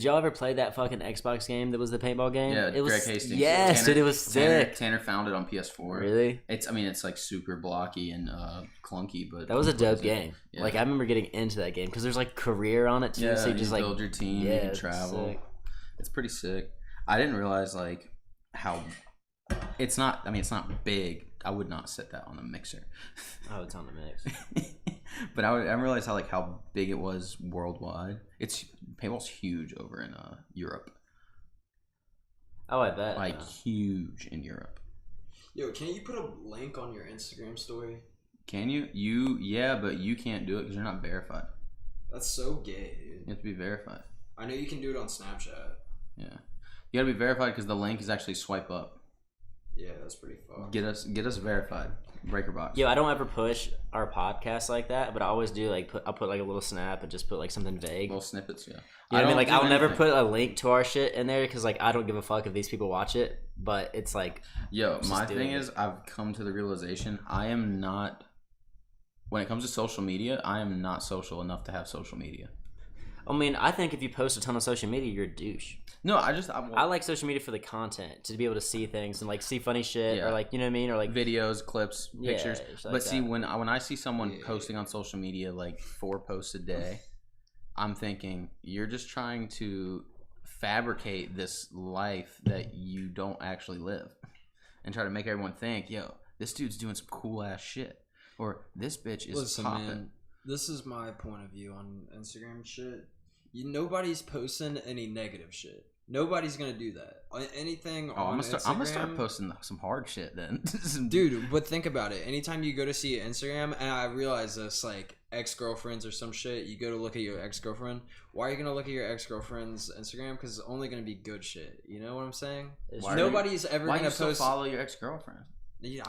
y'all ever play that fucking Xbox game that was the paintball game? Yeah, it was, Greg Hastings. Yes, dude, it was sick. Tanner found it on PS4. Really? It's like super blocky and clunky, but that was a dope game. Yeah. Like I remember getting into that game because there's like career on it too. Yeah, so you just like build your team, you can travel. Sick. It's pretty sick. I didn't realize like how it's not. I mean, it's not big. I would not set that on a mixer. Oh, it's on the mix. But I realized how big it was worldwide. Paintball's huge over in Europe. Oh, I bet. Like huge in Europe. Yo, can you put a link on your Instagram story? Can you? Yeah, but you can't do it because you're not verified. That's so gay, dude. You have to be verified. I know you can do it on Snapchat. Yeah, you gotta be verified because the link is actually swipe up. Yeah, that's pretty fucked. Get us verified. Breaker Box. Yo, I don't ever push our podcast like that, but I always do I'll put like a little snap and just put like something vague. Little snippets, yeah. You know what I mean? Like I'll never put a link to our shit in there because like I don't give a fuck if these people watch it. But it's like, yo, my thing is I've come to the realization I am not. When it comes to social media, I am not social enough to have social media. I mean, I think if you post a ton of social media, you're a douche. No, I like social media for the content, to be able to see things and like see funny shit or like, you know what I mean, or like videos, clips, pictures. Like but see, when I see someone posting on social media like 4 posts a day, I'm thinking you're just trying to fabricate this life that you don't actually live, and try to make everyone think, yo, this dude's doing some cool ass shit, or this bitch is popping. Man, this is my point of view on Instagram shit. Nobody's posting any negative shit. Nobody's gonna do that. Anything on Instagram. I'm gonna start posting some hard shit then. Dude, but think about it. Anytime you go to see Instagram, and I realize this, like ex-girlfriends or some shit, you go to look at your ex-girlfriend. Why are you gonna look at your ex-girlfriend's Instagram? Because it's only gonna be good shit. You know what I'm saying? Nobody's ever gonna post. Why you still follow your ex-girlfriend? Yeah,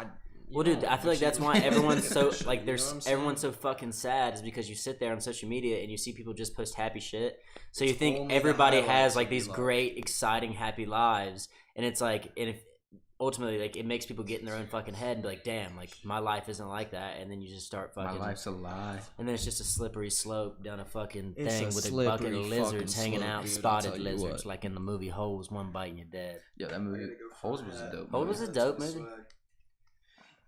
well, dude, I feel like that's why everyone's so like everyone's so fucking sad is because you sit there on social media and you see people just post happy shit. So you think everybody has like these great, exciting, happy lives, and it's like, and if ultimately like it makes people get in their own fucking head and be like, damn, like my life isn't like that, and then you just start fucking. My life's a lie. And then it's just a slippery slope down a fucking thing with a bucket of lizards hanging out, spotted lizards, like in the movie Holes. One bite and you're dead. Yeah, that movie Holes was a dope. Holes was a dope movie.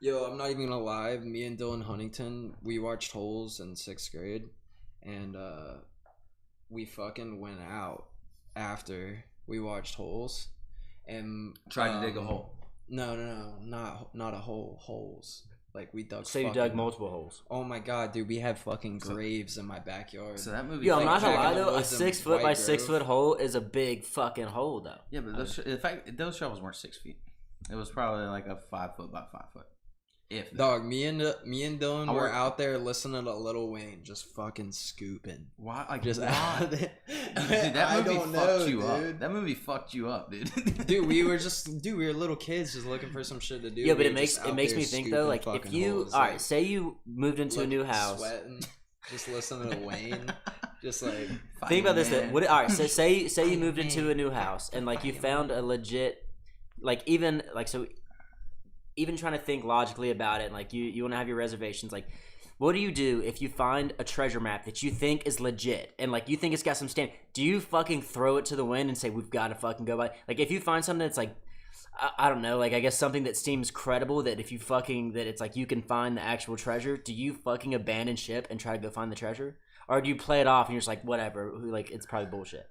Yo, I'm not even gonna lie. Me and Dylan Huntington, we watched Holes in 6th grade, and we fucking went out after we watched Holes, and tried to dig a hole. No, not a hole. Holes. Like we dug. So you dug multiple holes. Oh my god, dude, we had fucking graves in my backyard. So that movie. Yo, I'm not gonna lie though. A 6 foot by 6 foot hole is a big fucking hole though. Yeah, but those shovels weren't 6 feet. It was probably like a 5 foot by 5 foot. Dog, me and Dylan were out there listening to Lil Wayne, just fucking scooping. Why? Like, just why? Dude, that movie fucked you up. That movie fucked you up, dude. Dude, we were little kids just looking for some shit to do. Yeah, but it makes me think though, like if you say you moved into a new house, sweating, just listening to Wayne, just like think about this. So say you moved into a new house and like you found a legit, like even trying to think logically about it, and like you want to have your reservations, like what do you do if you find a treasure map that you think is legit and like you think it's got some stand? Do you fucking throw it to the wind and say we've got to fucking go by? Like if you find something that's like I don't know, like I guess something that seems credible, that if you fucking that it's like you can find the actual treasure, do you fucking abandon ship and try to go find the treasure, or do you play it off and you're just like whatever, like it's probably bullshit?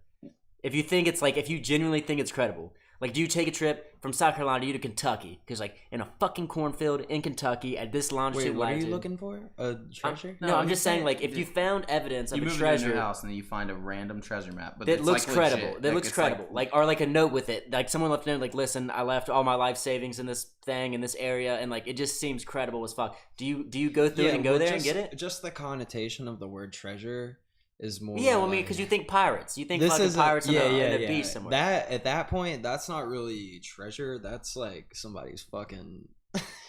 If you think it's like, if you genuinely think it's credible, like, do you take a trip from South Carolina to Kentucky? Because, like, in a fucking cornfield in Kentucky at this longitude, what are you looking for? A treasure? No, I'm just saying, like, if you found evidence of a treasure, you move into your house and then you find a random treasure map, but that looks like credible. Legit. That looks credible. Like, or like a note with it, like someone left a note, like, listen, I left all my life savings in this thing in this area, and like it just seems credible as fuck. Do you go through it and go there and get it? Just the connotation of the word treasure is more. Yeah, well, I mean, because you think pirates, you think fucking pirates in a beach somewhere. That at that point, that's not really treasure. That's like somebody's fucking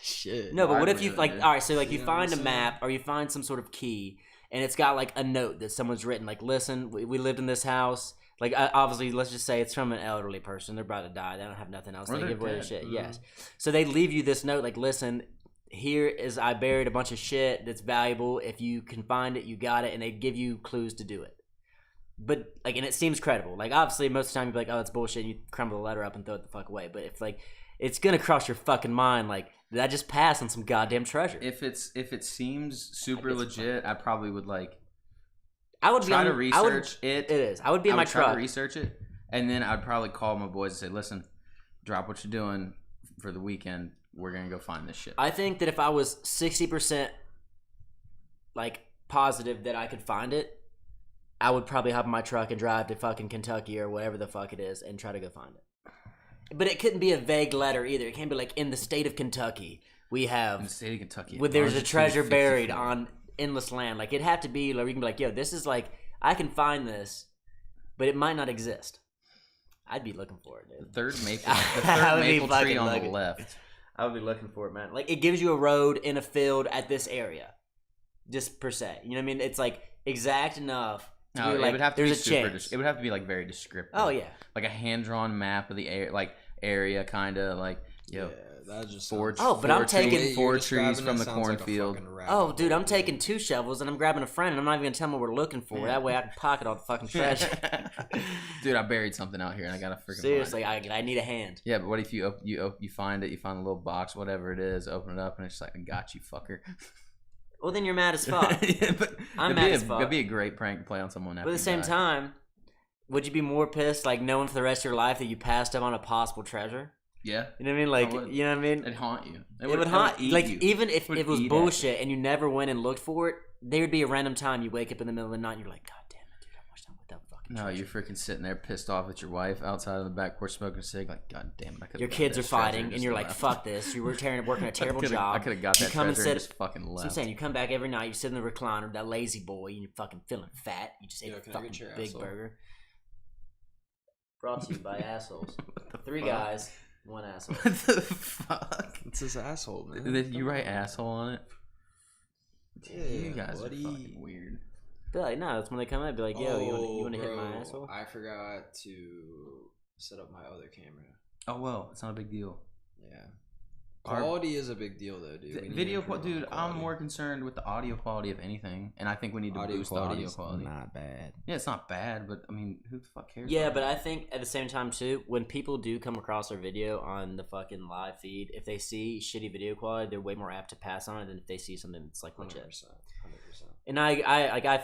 shit. No, but what if you like? All right, so like you find a map or you find some sort of key, and it's got like a note that someone's written. Like, listen, we lived in this house. Like, obviously, let's just say it's from an elderly person. They're about to die. They don't have nothing else. They give away their shit. Yes. So they leave you this note. Like, listen. Here is I buried a bunch of shit that's valuable. If you can find it, you got it, and they give you clues to do it. but like, and it seems credible. Like, obviously, most of the time you'd be like, oh, that's bullshit. And you crumble the letter up and throw it the fuck away. But if like, it's gonna cross your fucking mind, like, did I just pass on some goddamn treasure? If it seems super legit, I probably would like. I would try to research it. It is. I would be in my try truck. to research it, and then I'd probably call my boys and say, "Listen, drop what you're doing for the weekend. We're gonna go find this shit." I think that if I was 60% like positive that I could find it, I would probably hop in my truck and drive to fucking Kentucky or whatever the fuck it is and try to go find it. But it couldn't be a vague letter either. It can't be like, in the state of Kentucky, we have in the state of Kentucky, there's a treasure buried 54. on endless land. Like, it'd have to be like, you can be like, yo, this is like, I can find this, but it might not exist. I'd be looking for it, dude. The third maple I would be tree fucking on the looking. left. I would be looking for it, man. Like, it gives you a road in a field at this area, just per se. You know what I mean? It's like exact enough. To No, be like, it would have to there's be a chance. It would have to be like very descriptive. Oh yeah. Like a hand drawn map of the area, kind of like Yeah, that just four. Oh, but I'm four taking- trees, four trees from the cornfield. Oh, dude, I'm taking 2 shovels and I'm grabbing a friend and I'm not even gonna tell him what we're looking for. That way I can pocket all the fucking treasure. Dude, I buried something out here and I gotta freaking Seriously, find it. I need a hand. Yeah, but what if you find it, you find a little box, whatever it is, open it up, and it's just like, I got you, fucker. Well, then you're mad as fuck. Yeah, but I'm it'd mad be as fuck. It'd be a great prank to play on someone. But at the same time, would you be more pissed, like, knowing for the rest of your life that you passed up on a possible treasure? yeah, You know what I mean? Like, I would. you know what I mean? it'd haunt you. It would haunt eat like you. even if Would it was eat at bullshit and you never went and looked for it, there would be a random time you wake up in the middle of the night and you're like, God damn it, dude, I wish I would that fucking No, treasure." you're freaking sitting there pissed off at your wife outside of the back porch smoking a cig. Like, God damn it, I could. Your kids are fighting and you're like, fuck this. You were working a terrible job. I could have got You that come and treasure and sit- just fucking So I'm left. saying, you come back every night, you sit in the recliner, that lazy boy, and you're fucking feeling fat. You just ate Yo, a can I fucking get your big asshole? burger. Brought to you by assholes. What the 3 fuck? guys, 1 asshole. What the fuck? It's his asshole, man. You write asshole on it? Yeah, you guys buddy. are fucking weird. Be like, no, that's when they come in. Be like, yo, you want to hit my bro, asshole? I forgot to set up my other camera. Oh well, it's not a big deal. Yeah. Our- Quality is a big deal, though, dude. We need to Video, improve on dude. I'm quality. more concerned with the audio quality of anything, and I think we need to boost the audio is quality. not bad. Yeah, it's not bad, but I mean, who the fuck cares? Yeah, about but it? I think at the same time too, when people do come across our video on the fucking live feed, if they see shitty video quality, they're way more apt to pass on it than if they see something that's like 100%. legit. 100%. And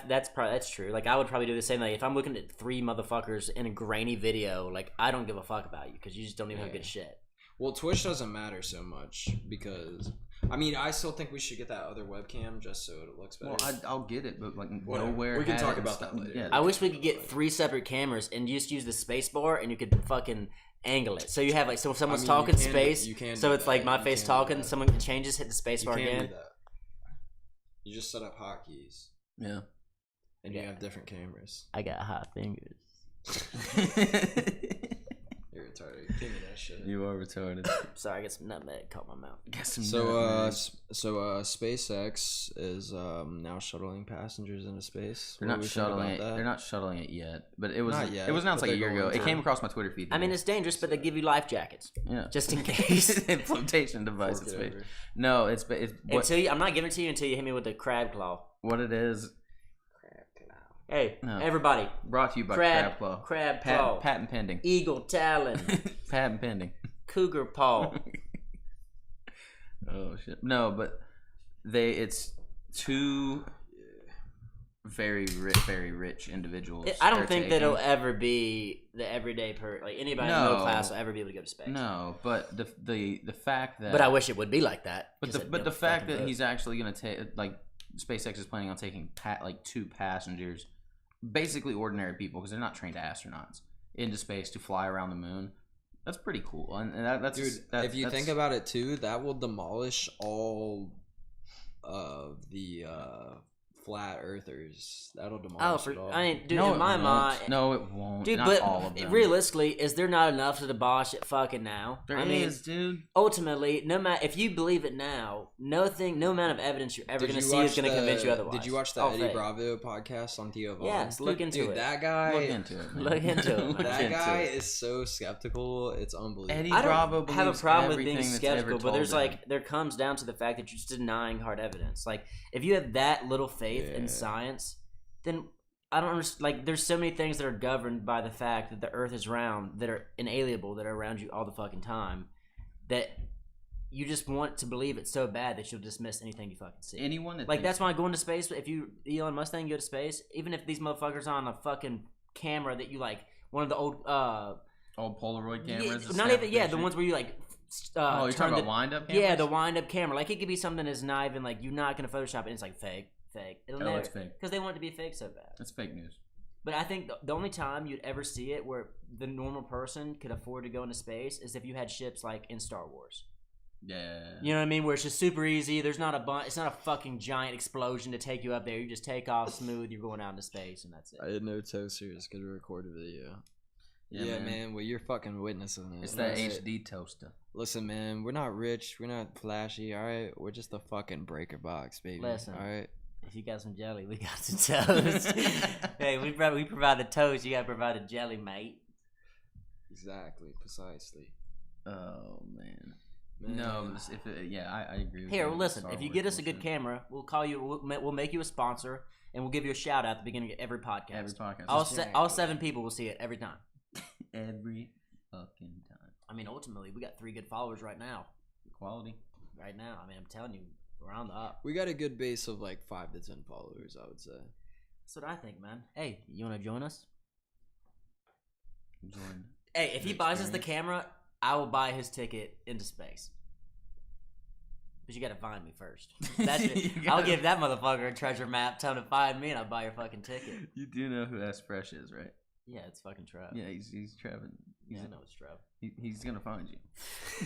that's true. Like, I would probably do the same. Like, if I'm looking at 3 motherfuckers in a grainy video, like, I don't give a fuck about you because you just don't even have Yeah. good shit. Well, Twitch doesn't matter so much because, I mean, I still think we should get that other webcam just so it looks better. Well, I'll get it, but like Whatever. nowhere. We can had talk it about stuff- that later. Yeah, I wish we could get 3 separate cameras and just use the space bar and you could fucking angle it. So you have like, so if someone's you talking can do- space, you can so do it's that. like my You face can do talking, that. someone changes, hit the space You bar can't again. do that. You just set up hotkeys yeah. and you have different cameras. I got hot fingers. You're retarded. Give me that shit. You are retarded. Sorry, I got some nutmeg caught in my mouth. Get some So, nutmeg. SpaceX is now shuttling passengers into space. They're What not do we think shuttling about it. that? They're not shuttling it yet, but it was. Not yet, It was announced but like a they're year ago. going It to. came across my Twitter feed. I mean, it's dangerous, but they give you life jackets yeah, just in case. flotation device. Fork It's it fake. over. No, it's what, I'm not giving it to you until you hit me with the crab claw. what it is. Hey, No. everybody, Brought to you by Crab crab Claw. crab claw, Patent pending. eagle talon, Patent pending. cougar paw. Oh shit. No, but it's 2 very rich individuals. I don't they're think that taking. it'll ever be the everyday like anybody in the middle class will ever be able to go to space. No, but the fact that. But I wish it would be like that. But 'cause the it but the don't fact fucking that work. he's actually gonna take like SpaceX is planning on taking 2 passengers, basically ordinary people because they're not trained astronauts, into space to fly around the moon. That's pretty cool. And that's Dude, if you think about it too, that will demolish all of the flat earthers. That'll demolish it all. I mean, dude, no, in my it won't. mind, No, it won't. dude, Not but all of them. realistically, is there not enough to demolish it fucking now? There I mean, is, dude. ultimately, no matter if you believe it now, no amount of evidence you're ever Did going to you see is watch going to convince you the- otherwise. Did you watch the All Eddie fake. Bravo podcast on Theo Vaughn? Yes, look into Dude, it. that guy. Look into it. Man. Look into it, man. Look That into guy it. is so skeptical. It's unbelievable. Eddie I Bravo don't have a believes problem with being everything that's ever skeptical, but told there's him. like there comes down to the fact that you're just denying hard evidence. Like if you have that little faith in Yeah. science, then I don't understand. Like, there's so many things that are governed by the fact that the Earth is round, that are inalienable, that are around you all the fucking time, that you just want to believe it so bad that you'll dismiss anything you fucking see. Anyone that Like, thinks- that's why going to space. If you Elon Musk thing, go to space. Even if these motherfuckers are on a fucking camera that you like, one of the old old Polaroid cameras. yeah, not even the ones where you like. Oh, you're turn talking the, about wind-up cameras? Yeah, the wind-up camera. Like, it could be something that's not even like you're not gonna Photoshop it. And it's like fake. It'll never, it's fake. because they want it to be fake so bad. That's fake news. But I think the only time you'd ever see it where the normal person could afford to go into space is if you had ships like in Star Wars. Yeah. You know what I mean? Where it's just super easy. There's not it's not a fucking giant explosion to take you up there. You just take off smooth. You're going out into space, and that's it. I didn't know Toasters could record a video. Yeah, man. Well, you're fucking witnessing it. It's that Right. HD toaster. Listen, man, we're not rich, we're not flashy, all right? We're just a fucking breaker box, baby. Listen. all right? If you got some jelly, we got some toast. Hey, we provide the toast. You got to provide the jelly, mate. Exactly, precisely. Oh man. Man. No, if I agree. With Here, you well, with listen. Star If you Wars get us a good bullshit. camera, we'll call you. We'll make you a sponsor, and we'll give you a shout out at the beginning of every podcast. Every podcast. All 7 people will see it every time. Every fucking time. I mean, ultimately, we got 3 good followers right now. Quality. Right now, I mean, I'm telling you, we're on the up. We got a good base of like 5 to 10 followers, I would say. That's what I think, man. Hey, you want to join us? Join. Hey, if he The buys us the experience. camera, I will buy his ticket into space. But you got to find me first. That's it. You I'll gotta- give that motherfucker a treasure map. Tell him to find me, and I'll buy your fucking ticket. You do know who S Fresh is, right? Yeah, it's fucking Trev. Yeah, he's Trevin. Yeah, I know it's Trev. He's gonna find you.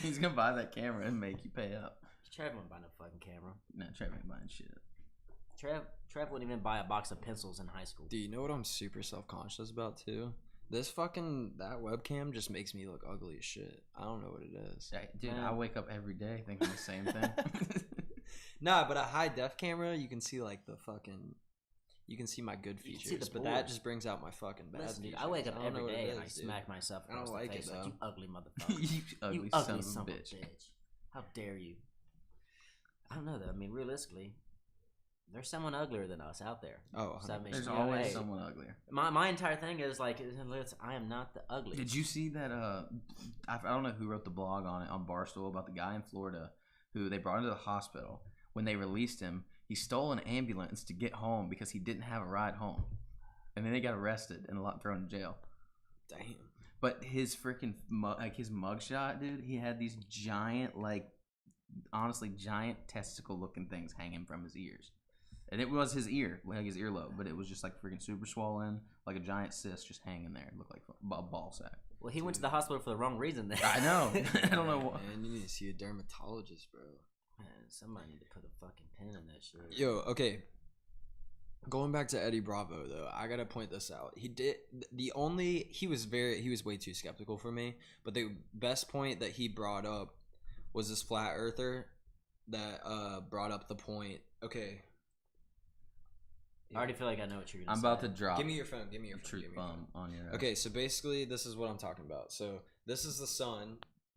He's gonna buy that camera and make you pay up. Trev wouldn't buy no fucking camera. No, Trevor ain't buying shit. Trev wouldn't even buy a box of pencils in high school. Do you know what I'm super self-conscious about too? That webcam just makes me look ugly as shit. I don't know what it is. Hey, dude, Man. I wake up every day thinking the same thing. Nah, but a high def camera, you can see like you can see my good You can see features, the but that pores. just brings out my fucking bad Listen, dude, features. I wake up don't know every what it day and I is, dude. smack myself I don't across like the it, face like, though. you ugly motherfucker. You ugly, You ugly son of a bitch. How dare you? I don't know though. I mean, realistically, there's someone uglier than us out there. Oh, So, I mean, There's you know, always hey, someone uglier. My entire thing is like, listen, I am not the ugliest. Did you see that? I don't know who wrote the blog on it on Barstool about the guy in Florida who they brought into the hospital. When they released him, he stole an ambulance to get home because he didn't have a ride home, and then they got arrested and thrown in jail. Damn. But his freaking his mugshot, dude, he had these giant, like, honestly, giant testicle-looking things hanging from his ears. And it was his ear, like his earlobe, but it was just like freaking super swollen, like a giant cyst just hanging there. It looked like a ball sack. Well, he went to the hospital for the wrong reason. Then I know. I don't know what. Man, you need to see a dermatologist, bro. Man, somebody need to put a fucking pin in that shit. Yo, okay. Going back to Eddie Bravo though, I gotta point this out. He was way too skeptical for me. But the best point that he brought up was this flat earther that brought up the point. Okay. I already feel like I know what you're gonna I'm say. about to drop Give me your phone. Give me your phone. truth give me your phone. bomb on your. Okay, so basically, this is what I'm talking about. So this is the sun.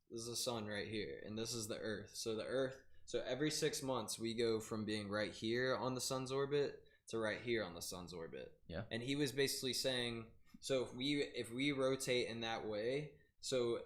This is the sun right here, and this is the Earth. So the Earth. So every 6 months, we go from being right here on the sun's orbit to right here on the sun's orbit. Yeah. And he was basically saying, so if we rotate in that way, so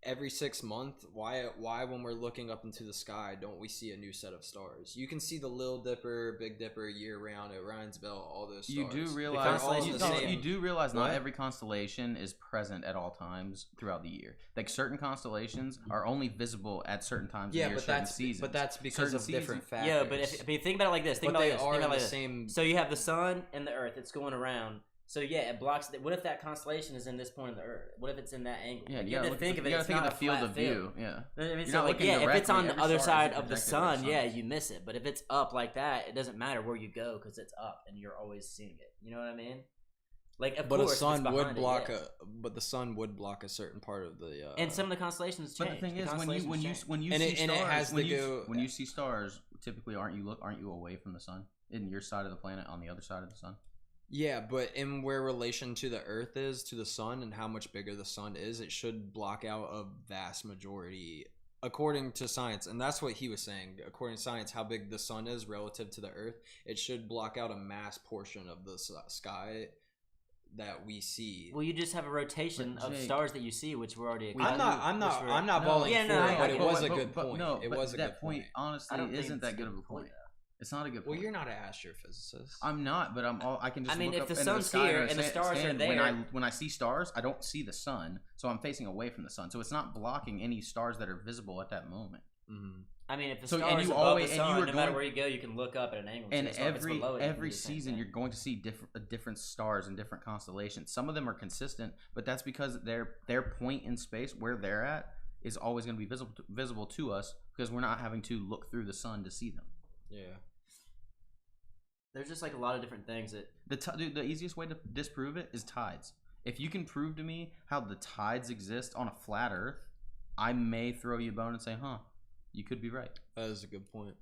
every 6 months, why when we're looking up into the sky don't we see a new set of stars? You can see the Little Dipper, Big Dipper year round, Orion's Belt, all those stars. You do They're realize all constellations the don't- same. you do realize not What? every constellation is present at all times throughout the year. Like certain constellations are only visible at certain times of the Yeah, year, but certain that's seasons. because Certain of different seasons- factors. Yeah, but if you think about it like this, think but about they this. are Think in about the this. same. So you have the sun and the Earth. It's going around. So yeah, it blocks. What if that constellation is in this point of the Earth? What if it's in that angle? Yeah, Like, you you have gotta to look think at of the, it. you gotta It's think not of the a field flat of view. Yeah. I mean, You're so not like, looking yeah, if it's directly. on the Every other star side isn't of the projected at the sun, yeah, sun. you miss it. But if it's up like that, it doesn't matter where you go because it's up and you're always seeing it. You know what I mean? Like, of But course, a if sun it's would behind it, block yeah. the sun would block a certain part of the. And some of the constellations change. But the thing is, when constellations you change. when you And see it- and stars, it has when to you go- when you see stars, typically aren't you away from the sun? Isn't your side of the planet on the other side of the sun? Yeah, but in where relation to the Earth is to the sun and how much bigger the sun is, it should block out a vast majority, according to science. And that's what he was saying. According to science, how big the sun is relative to the Earth, it should block out a mass portion of the sky that we see. Well, you just have a rotation But of Jake- stars that you see, which we're already. I'm not No, balling yeah, for no, it, I but get it it. was a good point. No, It but was a that good point. point. Honestly, I don't think isn't it's that a good of a good point. point, It's not a good Well, point. you're not an astrophysicist. I'm not, but I can just. I mean, look if up the into sun's sky here and and the stars are stand- there- when I see stars, I don't see the sun, so I'm facing away from the sun, so it's not blocking any stars that are visible at that moment. Mm-hmm. I mean, if the So- stars and you above always- the and you sun, are no matter going- where you go, you can look up at an angle. And see the star. If it's below it, you can every do the same season, thing. you're going to see different stars and different constellations. Some of them are consistent, but that's because their point in space where they're at is always going to be visible to us because we're not having to look through the sun to see them. Yeah. There's just like a lot of different things that. Dude, the easiest way to disprove it is tides. If you can prove to me how the tides exist on a flat Earth, I may throw you a bone and say, "Huh, you could be right." That is a good point.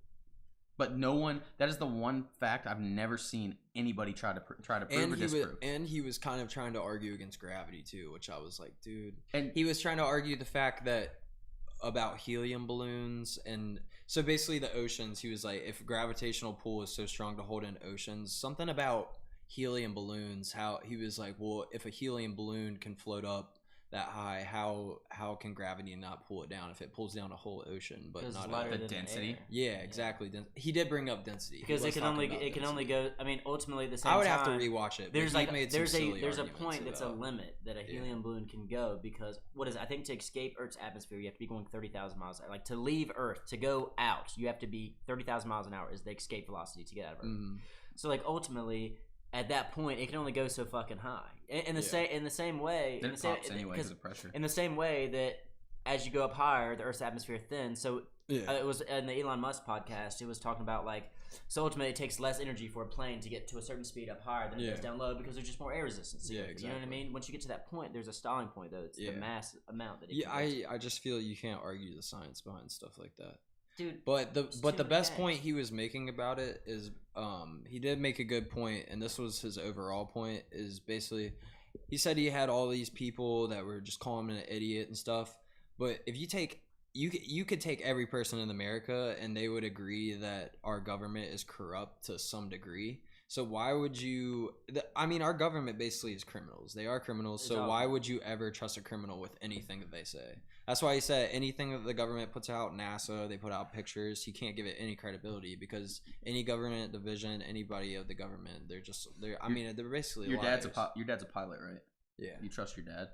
But no one. That is the one fact I've never seen anybody try to prove or disprove. And he was kind of trying to argue against gravity too, which I was like, dude. And He was trying to argue the fact that about helium balloons, and so basically the oceans. He was like, if gravitational pull is so strong to hold in oceans, something about helium balloons. How he was like, well, if a helium balloon can float up that high, how can gravity not pull it down if it pulls down a whole ocean, but 'Cause not it's lighter the than density? air. yeah, exactly. He did bring up density. He Because was it can talking only about it can density. only go. I mean, ultimately, at the same I would time, have to rewatch it. but There's he like made some there's silly a arguments point that's a about- limit that a Yeah. helium balloon can go because what is it? I think to escape Earth's atmosphere you have to be going 30,000 miles. Like to leave Earth to go out, you have to be 30,000 miles an hour is the escape velocity to get out of Earth. Mhm. So like ultimately, at that point, it can only go so fucking high. In the same way, then it pops anyway because of pressure. in the same way that as you go up higher, the Earth's atmosphere thins. So Yeah. it was in the Elon Musk podcast. He was talking about like, so ultimately it takes less energy for a plane to get to a certain speed up higher than it does Yeah. down low because there's just more air resistance. Yeah, You know what I exactly. mean? Once you get to that point, there's a stalling point though. It's Yeah. the mass amount that it Yeah, can get I just feel you can't argue the science behind stuff like that. to. Dude. But the It's but the too best bad. point he was making about it is he did make a good point, and this was his overall point, is basically he said he had all these people that were just calling him an idiot and stuff, but if you take you could take every person in America and they would agree that our government is corrupt to some degree. So why would you I mean, our government basically is criminals. They are criminals, It's so awful. why would you ever trust a criminal with anything that they say? That's why he said anything that the government puts out, NASA, they put out pictures, you can't give it any credibility because any government division, anybody of the government, they're basically Your dad's liars. your dad's a pilot, right? Yeah. You trust your dad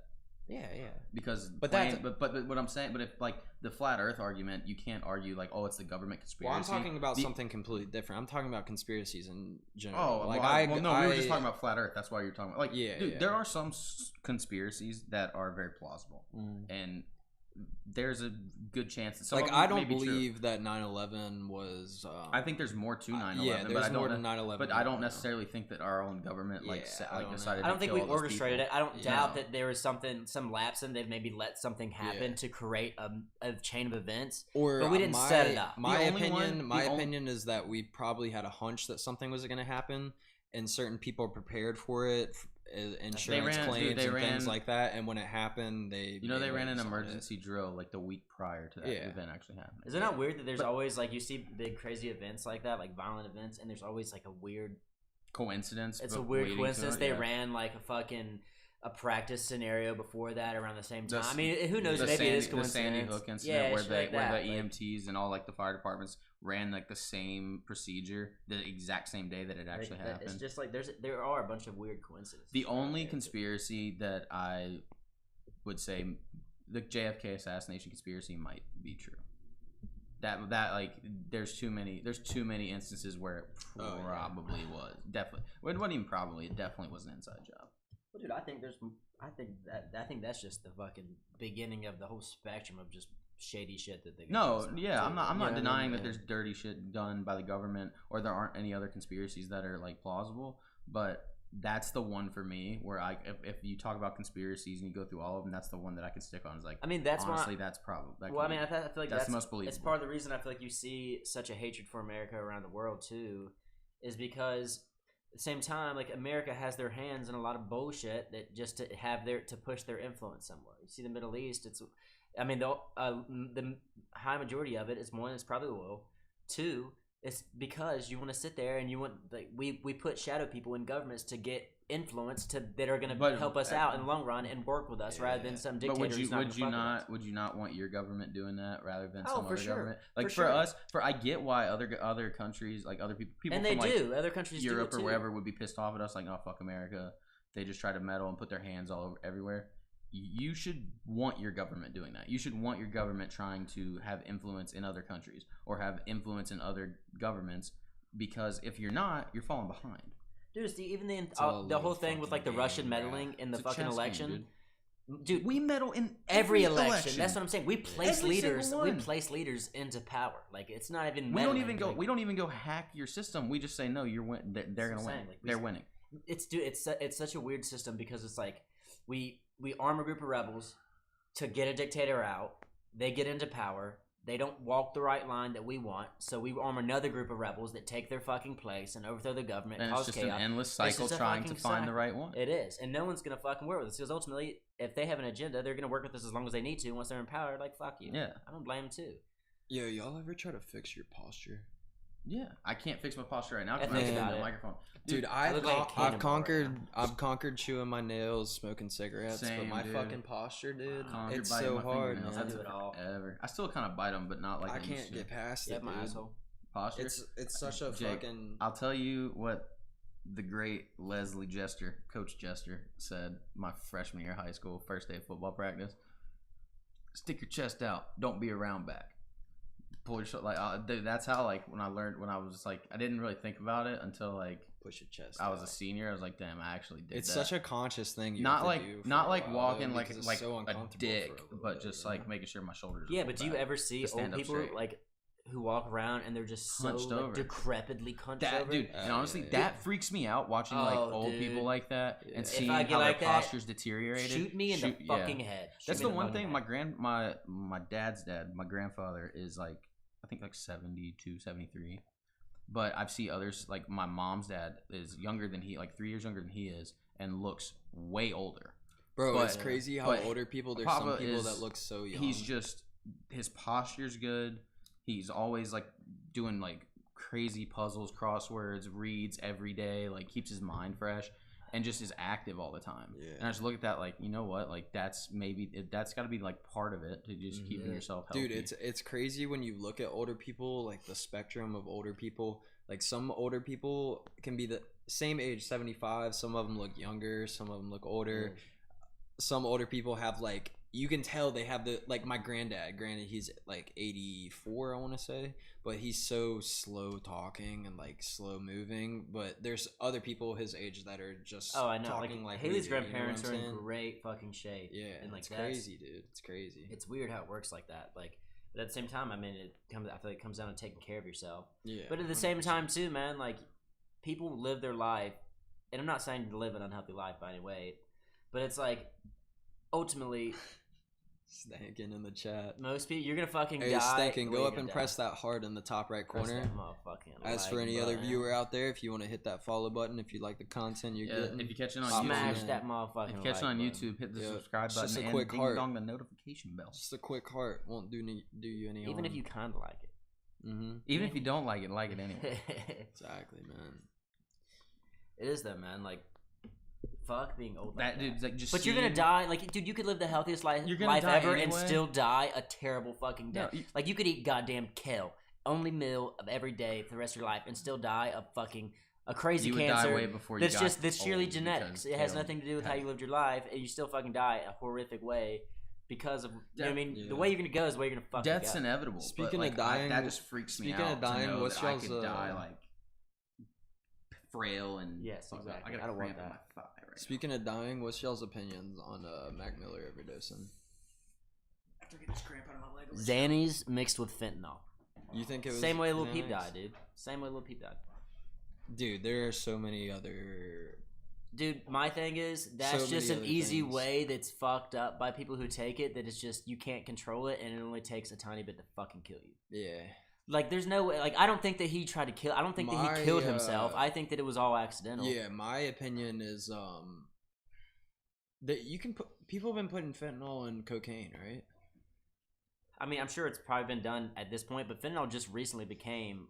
Yeah. because But plane- that's- but what I'm saying, but if like the flat Earth argument, you can't argue like, oh, it's the government conspiracy. Well, I'm talking about The- something completely different. I'm talking about conspiracies in general. Oh, like we were just talking about flat Earth. That's why you're talking about like, Yeah, dude. yeah. There are some conspiracies that are very plausible, and there's a good chance that some like of them I may don't be true. believe that 9/11 was. I think there's more to 9/11. Yeah, but there's I don't more know- to 9/11. But I don't necessarily think that our own government Yeah, I don't know. decided. I don't to think kill we all those orchestrated people. it. I don't Yeah. doubt No. that there was some lapse and they've maybe let something happen Yeah. to create a chain of events. Or But we didn't set it up. My The only opinion, one- my the only- opinion is that we probably had a hunch that something was going to happen, and certain people prepared for it, insurance ran- claims dude, they and things ran- like that. And when it happened, they They ran an saw it. emergency drill like the week prior to that Yeah. event actually happening. Is it not weird that there's But- always like you see big crazy events like that, like violent events, and there's always like a weird. Coincidence. It's but a weird waiting to coincidence. it, They yeah. ran like a practice scenario before that around the same time. The- I mean, who knows? the Maybe it is Sandy, the coincidence. Sandy Hook incident Yeah, where shit like that. the Like, EMTs and all like the fire departments ran like the same procedure the exact same day that it actually like, happened. It's just like there are a bunch of weird coincidences. The only Yeah. conspiracy that I would say the JFK assassination conspiracy might be true. That like there's too many instances where it Oh, yeah. probably was definitely. Well, it wasn't even probably. It definitely was an inside job. Well, dude, I think that's just the fucking beginning of the whole spectrum of just shady shit that they. No, yeah, I'm not You know what I denying mean? that there's dirty shit done by the government or there aren't any other conspiracies that are like plausible, but that's the one for me where if you talk about conspiracies and you go through all of them, that's the one that I can stick on. Is like, I mean, that's honestly, why. that's probably. Well, I mean, I feel like that's the most believable. It's part of the reason I feel like you see such a hatred for America around the world too, is because at the same time, like America has their hands in a lot of bullshit that just to push their influence somewhere. You see the Middle East, the high majority of it is one, it's probably oil. Two, It's because you want to sit there and you want like we put shadow people in governments to get influence that are going to help us out in the long run and work with us rather than some dictator. But would you not want your government doing that rather than some other government? Like for us, I get why other countries, like other people and from do other countries, Europe do it or wherever would be pissed off at us, like, oh, fuck America. They just try to meddle and put their hands all over everywhere. You should want your government doing that. You should want your government trying to have influence in other countries or have influence in other governments, because if you're not, you're falling behind. Dude, see, even the whole thing with like the Russian meddling in the fucking election. Dude, we meddle in every election. That's what I'm saying. We place leaders. We place leaders into power. Like it's not even. We don't even go hack your system. We just say no. They're gonna win. Like, they're winning. It's such a weird system because it's like we arm a group of rebels to get a dictator out. They get into power. They don't walk the right line that we want, so we arm another group of rebels that take their fucking place and overthrow the government. And cause it's just chaos. An endless cycle trying to find the right one. It is, and no one's gonna fucking work with us because ultimately, if they have an agenda, they're gonna work with us as long as they need to. Once they're in power, like fuck you. Yeah, I don't blame them too. Yo, y'all ever try to fix your posture? Yeah, I can't fix my posture right now. I Because I'm the microphone. Dude, I've conquered chewing my nails, smoking cigarettes, but my fucking posture, dude, it's so hard, man. I do it all. Ever. I still kind of bite them, but not like I can't get past it, my dude. asshole. Posture. It's such a Jake, fucking. I'll tell you what the great Leslie Jester, Coach Jester, said my freshman year of high school, first day of football practice. Stick your chest out. Don't be a round back. Pull your shoulder. Like, dude, that's how, like, when I was like, I didn't really think about it until like push your chest. I was a senior. I was like, damn, I actually did. It's such a conscious thing. You not have like to do not like for a while, walking though, like so a dick, but just like making sure my shoulders. Yeah, but do you ever see old people straight. like who walk around and they're just so Hunched over. decrepitly hunched that, over? Dude, and honestly, that freaks me out watching like old people like that and seeing how their posture's deteriorated. Shoot me in the fucking head. That's the one thing. My dad's dad, my grandfather, is like, I think like 72, 73. But I've seen others, like my mom's dad is younger than he, like 3 years younger than he is, and looks way older. Bro, it's crazy how older people, there's some people that look so young. He's just, his posture's good. He's always like doing like crazy puzzles, crosswords, reads every day, like keeps his mind fresh. And just is active all the time. Yeah. And I just look at that like, you know what? Like that's got to be like part of it to just keeping yourself healthy. Dude, it's crazy when you look at older people, like the spectrum of older people. Like some older people can be the same age, 75. Some of them look younger. Some of them look older. Some older people have like, you can tell they have the, like my granddad. Granted, he's like 84, I want to say, but he's so slow talking and like slow moving. But there's other people his age that are just I know. talking like Haley's we do, grandparents are in great fucking shape. Yeah, and like it's crazy, dude. It's crazy. It's weird how it works like that. Like, but at the same time, I mean, I feel like it comes down to taking care of yourself. Yeah. But at the same time, too, man, like people live their life, and I'm not saying to live an unhealthy life by any way, but it's like ultimately. Stankin in the chat. Most people, you're gonna fucking hey, die. Stankin, go up and press that heart in the top right corner. As for any other viewer out there, if you want to hit that follow button, if you like the content you're getting, if you catch it on smash YouTube, that motherfucking. If you catch it on YouTube, hit the subscribe button just a and quick ding heart. dong the notification bell. Just a quick heart won't do you any harm. Even if you kind of like it. Even if you don't like it anyway. Exactly, man. It is though, man. Like. Fuck being old. That dude's like just. But you're gonna die. Like, dude, you could live the healthiest life ever and still die a terrible fucking death. No, like, you could eat goddamn kale, only meal of every day for the rest of your life, and still die of fucking a crazy cancer. Die way before you that's sheerly genetics. It has nothing to do with how you lived your life, and you still fucking die a horrific way because of. You know what I mean? Yeah. The way you're gonna go is the way you're gonna fuck. Death's inevitable. Speaking of dying, that just freaks me out. Speaking of dying, what's y'all's? I could die like frail and yes, exactly. I got a cramp in my thigh. Speaking of dying, what's y'all's opinions on Mac Miller overdosing? After getting this cramp out of my leg. Xannies mixed with fentanyl. You think it was same way Lil Peep died, dude? Same way Lil Peep died. Dude, there are so many other. Dude, my thing is that's just an easy way that's fucked up by people who take it. That it's just you can't control it, and it only takes a tiny bit to fucking kill you. Yeah. Like, there's no way. Like, I don't think that he tried to kill. I don't think that he killed himself. I think that it was all accidental. Yeah, my opinion is that you can put. People have been putting fentanyl in cocaine, right? I mean, I'm sure it's probably been done at this point, but fentanyl just recently became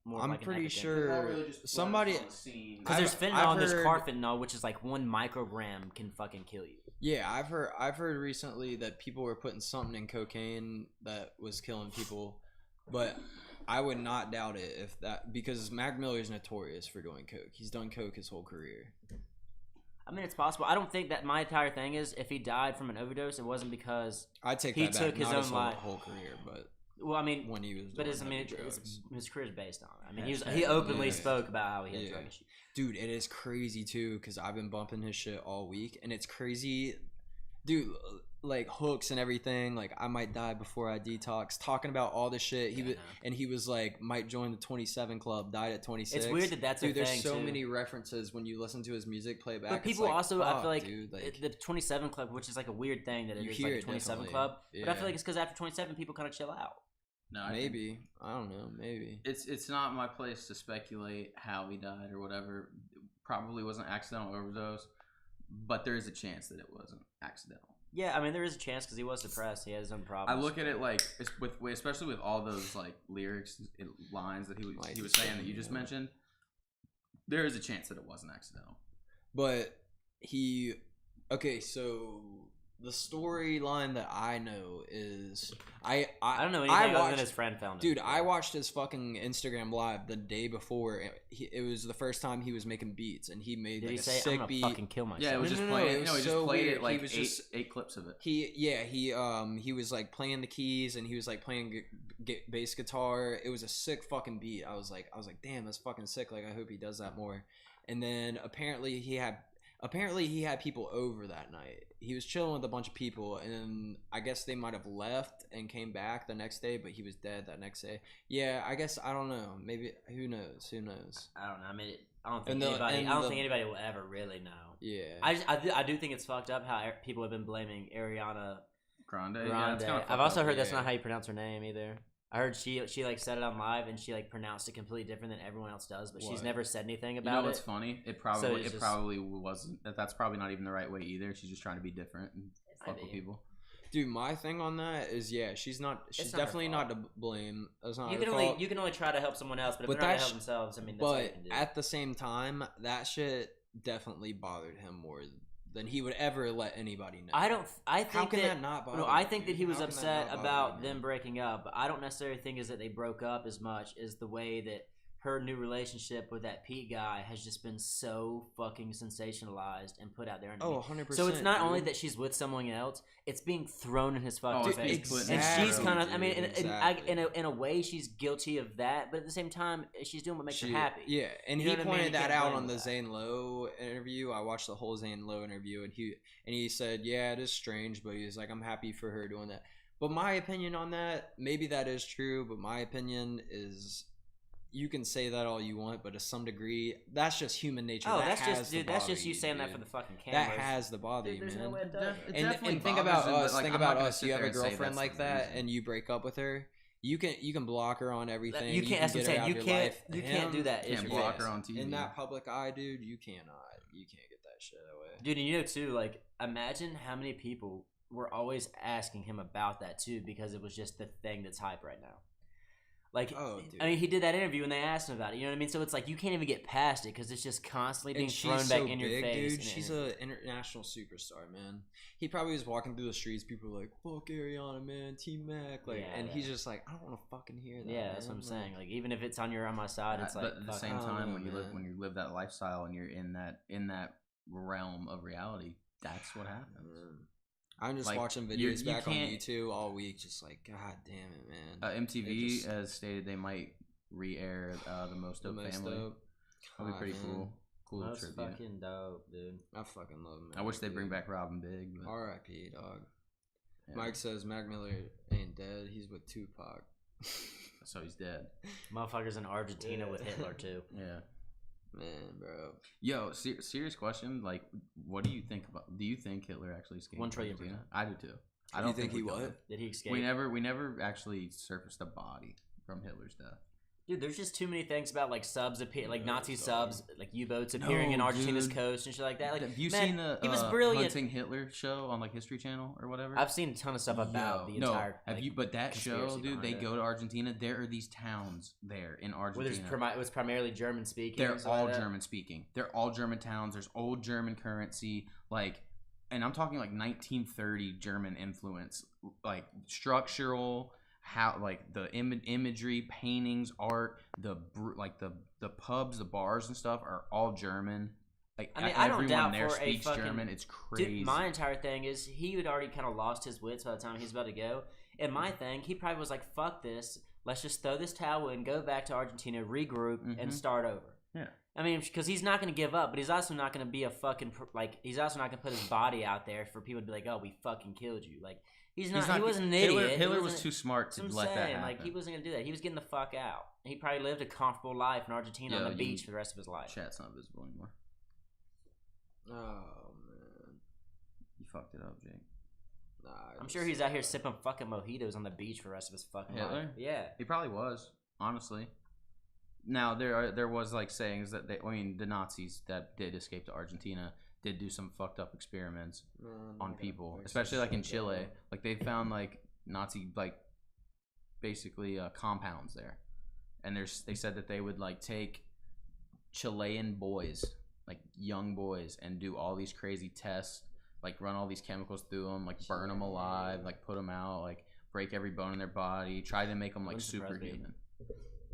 more. I'm like pretty an sure somebody. because there's I've fentanyl and there's heard- carfentanil, which is like 1 microgram can fucking kill you. Yeah, I've heard recently that people were putting something in cocaine that was killing people, but I would not doubt it if that, because Mac Miller is notorious for doing coke. He's done coke his whole career. I mean, it's possible. I don't think that my entire thing is if he died from an overdose, it wasn't because I'd take he that back. took his Not own his life. whole career, but well, I mean, when he was but doing I mean, heavy drugs. his career is based on it. I mean, Hashtag he openly yeah. spoke about how he had Yeah. drug issues. Dude, it is crazy too because I've been bumping his shit all week, and it's crazy, dude. Like hooks and everything. Like I might die before I detox. Talking about all this shit. He Yeah, was, I know. and he was like, might join the 27 club. Died at 26. It's weird that that's dude. a There's thing, so too. many references when you listen to his music playback. But people also, I feel like, dude, the 27 Club, which is like a weird thing that it You is hear like a it 27 definitely. Club. But I Yeah. feel like it's because after 27, people kind of chill out. No, I think maybe I don't know. Maybe it's not my place to speculate how he died or whatever. Probably wasn't accidental overdose, but there is a chance that it wasn't accidental. Yeah, I mean, there is a chance because he was depressed. He had his own I problems. look at it like especially with all those like lyrics and lines that he was saying that you just mentioned. There is a chance that it wasn't accidental. but he. Okay, so the storyline that I know is I don't know anything other watched, than his friend found it. Dude, I watched his fucking Instagram live the day before. It was the first time he was making beats, and he made Did like he a say, sick I'm gonna beat. fucking kill myself? Yeah, it was No, just no, no, playing. it was No, he so just played weird. it like He was just- eight clips of it. He was like playing the keys, and he was like playing bass guitar. It was a sick fucking beat. I was like, damn, that's fucking sick. Like, I hope he does that more. And then apparently he had people over that night. He was chilling with a bunch of people, and I guess they might have left and came back the next day, but he was dead that next day. Yeah, I guess, I don't know. Maybe, who knows? I don't know. I mean, I don't think And the- anybody. and I don't the- think anybody will ever really know. Yeah. I do think it's fucked up how people have been blaming Ariana Grande. Yeah, Grande. it's kinda I've fucked also up. heard that's yeah. not how you pronounce her name either. I heard she like said it on live and she like pronounced it completely different than everyone else does, but she's What? never said anything You about know what's it. funny? It So it's just- probably wasn't. That's probably not even the right way either. She's just trying to be different and fuck with Maybe. people. Dude, my thing on that is, yeah, she's not her definitely not fault. to blame. That's not You her can fault. only try to help someone else, but if But they're not gonna that's- help themselves, I mean, that's all you But can do. at the same time, that shit definitely bothered him more than he would ever let anybody know. I think How can that, that not bother no, you, I think that dude? he was How can that upset not bother about you, them man? breaking up. But I don't necessarily think is that they broke up as much as the way that her new relationship with that Pete guy has just been so fucking sensationalized and put out there. Oh, 100%. So it's not only dude. that she's with someone else; it's being thrown in his fucking Oh, it's face. being put in And his she's face, kind of, I mean, dude, exactly. in a way, she's guilty of that. But at the same time, she's doing what makes her happy. Yeah, and You know he what I mean? pointed You that can't out blame on the that. Zane Lowe interview. I watched the whole Zane Lowe interview, and he said, yeah, it is strange, but he's like, I'm happy for her doing that. But my opinion on that, maybe that is true, but my opinion is, you can say that all you want, but to some degree, that's just human nature. Oh, that that's has just, to dude. That's bother just you saying that for dude. the fucking cameras. That has to bother you, There's man. no way it does. It And definitely think bothers about him, but, us. like, Think I'm not about gonna us. sit You have there a and say girlfriend that's like the that, reason. and you break up with her. You can block her on everything. You can't. That's what I'm get her saying. out You of your can't. life. You can't do that. Can't It's block your her face. on TV. In that public eye, dude. You cannot. You can't get that shit away. Dude, and you know too, like, imagine how many people were always asking him about that too, because it was just the thing that's hype right now. Like, Oh, dude. I mean, he did that interview and they asked him about it. You know what I mean? So it's like you can't even get past it because it's just constantly being And thrown she's back so in your big, face. dude. She's an international superstar, man. He probably was walking through the streets. People were like, "Fuck Ariana, man, Team Mac." Like, Yeah, and yeah. he's just like, "I don't want to fucking hear that." yeah, that's what I'm man." saying. Like, even if it's on my side, it's like. but at the fuck, same I don't time, know, when man. you live that lifestyle and you're in that realm of reality, that's what happens. I'm just Like, watching you videos back on can't- YouTube all week, just like, God damn it, man. MTV It just- has stated they might re-air the Most The Dope most Family. dope. That'd be pretty God, cool. man. Cool That's tribute. fucking dope, dude. I fucking love him. I wish they bring back Robin Big. But, R.I.P. Dog. yeah. Mike says Mac Miller ain't dead. He's with Tupac. So he's dead. Motherfuckers in Argentina with Hitler too. Yeah. Man, bro. Yo, serious question. Like, what do you think about? Do you think Hitler actually escaped? 1 trillion Argentina? %. I do too. I You don't think he we what? could. Did he escape? We never actually surfaced a body from Hitler's death. Dude, there's just too many things about like subs like Nazi subs, like U-boats appearing in Argentina's coast and shit like that. Like, have you man, seen the he was brilliant. Hunting Hitler show on like History Channel or whatever? I've seen a ton of stuff about the entire. Have like, you? But that show, conspiracy dude, they behind it. go to Argentina. There are these towns there in Where Argentina. it was primarily German speaking. They're all German speaking. They're all German towns. There's old German currency, like, and I'm talking like 1930 German influence, like structural. How like the imagery, paintings, art, the pubs, the bars and stuff are all German. Like I mean, I don't everyone doubt there for speaks a fucking, German. It's crazy. Dude, my entire thing is he had already kind of lost his wits by the time he's about to go. And my thing, he probably was like, "Fuck this. Let's just throw this towel in, go back to Argentina, regroup, and start over." Yeah. I mean, because he's not going to give up, but he's also not going to be a fucking like. He's also not going to put his body out there for people to be like, "Oh, we fucking killed you." Like he's not. He wasn't an idiot. Hitler was too smart to let that happen. Like he wasn't going to do that. He was getting the fuck out. He probably lived a comfortable life in Argentina on the beach for the rest of his life. Chat's not visible anymore. Oh man, you fucked it up, Jake. Nah, I'm sure he's out here sipping fucking mojitos on the beach for the rest of his fucking Hitler? life. Yeah, he probably was. Honestly, now there was like sayings that the Nazis that did escape to Argentina did do some fucked up experiments on people, especially like in Chile. Like they found like Nazi like basically compounds there, and they said that they would like take Chilean boys, like young boys, and do all these crazy tests, like run all these chemicals through them, like burn them alive, like put them out, like break every bone in their body, try to make them like superhuman.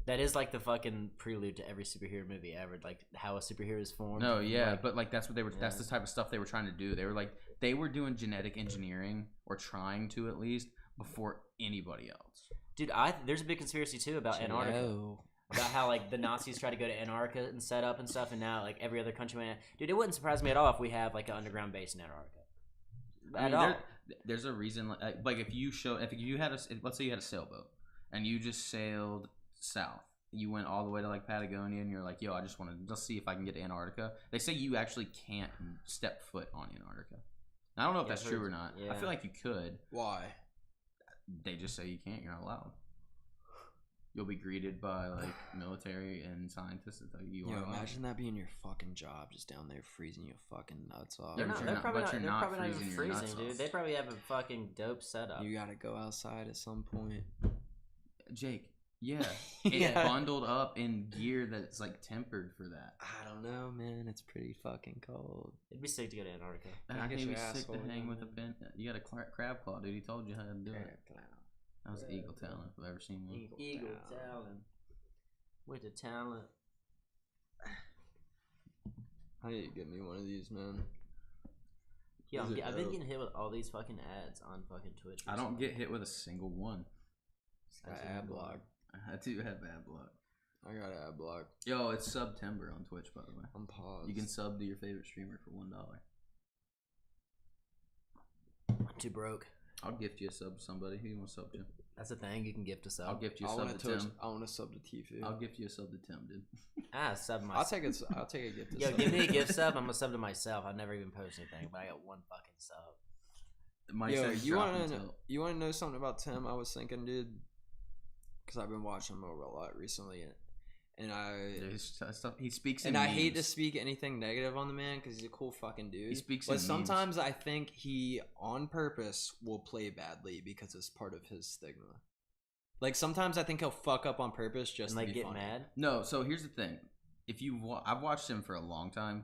That is like the fucking prelude to every superhero movie ever, like how a superhero is formed. No, yeah, like, but like that's what they were. Yeah. That's the type of stuff they were trying to do. They were doing genetic engineering, or trying to at least, before anybody else. Dude, there's a big conspiracy too about Antarctica. About how like the Nazis tried to go to Antarctica and set up and stuff, and now like every other country went. Dude, it wouldn't surprise me at all if we have like an underground base in Antarctica. There's a reason. Like if you had let's say you had a sailboat and you just sailed south, you went all the way to like Patagonia, and you're like, yo, I just want to just see if I can get to Antarctica. They say you actually can't step foot on Antarctica. Now, I don't know if that's true or not. Yeah. I feel like you could. Why? They just say you can't. You're not allowed. You'll be greeted by like military and scientists that tell you are. Imagine that being your fucking job, just down there freezing your fucking nuts off. They're probably not even freezing, dude. They probably have a fucking dope setup. You gotta go outside at some point. Jake, yeah, it's bundled up in gear that's like tempered for that. I don't know, man. It's pretty fucking cold. It'd be sick to go to Antarctica. It'd be sick to hang with a pin. You got a crab claw, dude. He told you how to do it. That was Eagle Talon, if I've ever seen one. Eagle Talon. With the talent. I need to get me one of these, man. Yeah, I've been getting hit with all these fucking ads on fucking Twitch. I don't get hit with a single one. I got ad block. I do have ad block. I got ad block. Yo, it's September on Twitch, by the way. I'm paused. You can sub to your favorite streamer for $1. I'm too broke. I'll gift you a sub to somebody. Who you want to sub to? That's the thing. You can gift a sub. I'll gift you a sub to Tim. I want to sub to Tifu. I'll gift you a sub to Tim, dude. Sub myself. I'll take a gift to Yo, sub. give me a gift sub. I'm going to sub to myself. I never even post anything, but I got one fucking sub. Yo, you want to know something about Tim? I was thinking, dude, because I've been watching him over a lot recently, and he speaks. And I hate to speak anything negative on the man because he's a cool fucking dude. He speaks, but sometimes I think he on purpose will play badly because it's part of his stigma. Like sometimes I think he'll fuck up on purpose just to like be get funny. mad. No, so here's the thing: if I've watched him for a long time.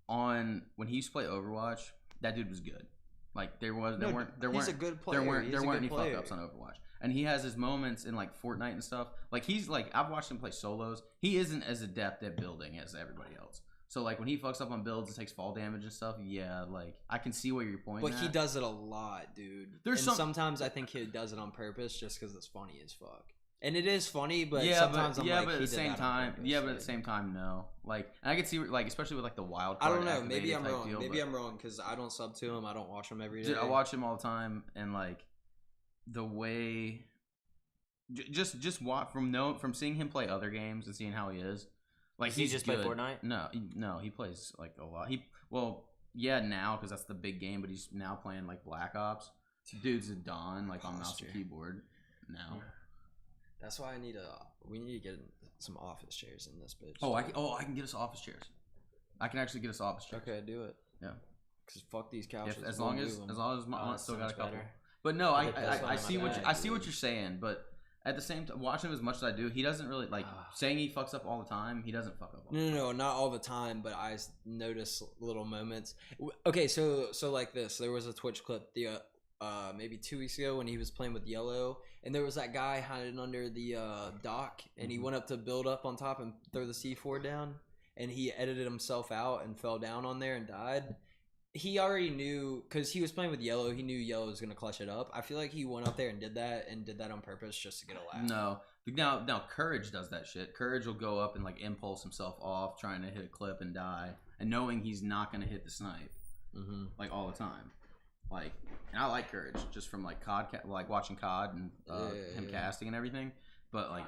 When he used to play Overwatch, that dude was good. Like there weren't a good player. There weren't any fuck ups on Overwatch. And he has his moments in like Fortnite and stuff. Like he's like, I've watched him play solos. He isn't as adept at building as everybody else. So like when he fucks up on builds and takes fall damage and stuff, yeah, like I can see where you're pointing. But he does it a lot, dude. Sometimes I think he does it on purpose just because it's funny as fuck. And it is funny, but sometimes but at the same time, no. Like, and I can see like, especially with like the wild card. I don't know. Maybe I'm wrong. I'm wrong because I don't sub to him. I don't watch him every day. Dude, I watch him all the time, and like the way, just watch from seeing him play other games and seeing how he is. Like he just play Fortnite? No, he plays like a lot. Now because that's the big game, but he's now playing like Black Ops. Dude's a Don like on mouse and keyboard now. That's why we need to get some office chairs in this bitch. I can get us office chairs. I can actually get us office chairs. Okay, do it. Yeah. Cause fuck these couches. As long as my aunt still got a couple. Better. But no, I That's see what bad, I see what you're saying, but at the same time, watching him as much as I do, he doesn't really like saying he fucks up all the time. He doesn't fuck up. All the time. No, not all the time, but I notice little moments. Okay, so like this, there was a Twitch clip maybe 2 weeks ago when he was playing with Yellow, and there was that guy hiding under the dock, and he went up to build up on top and throw the C4 down, and he edited himself out and fell down on there and died. He already knew, because he was playing with Yellow, he knew Yellow was going to clutch it up. I feel like he went up there and did that on purpose just to get a laugh. No. Now Courage does that shit. Courage will go up and like impulse himself off trying to hit a clip and die, and knowing he's not going to hit the snipe like all the time. Like, and I like Courage just from like like watching COD and him casting and everything. But like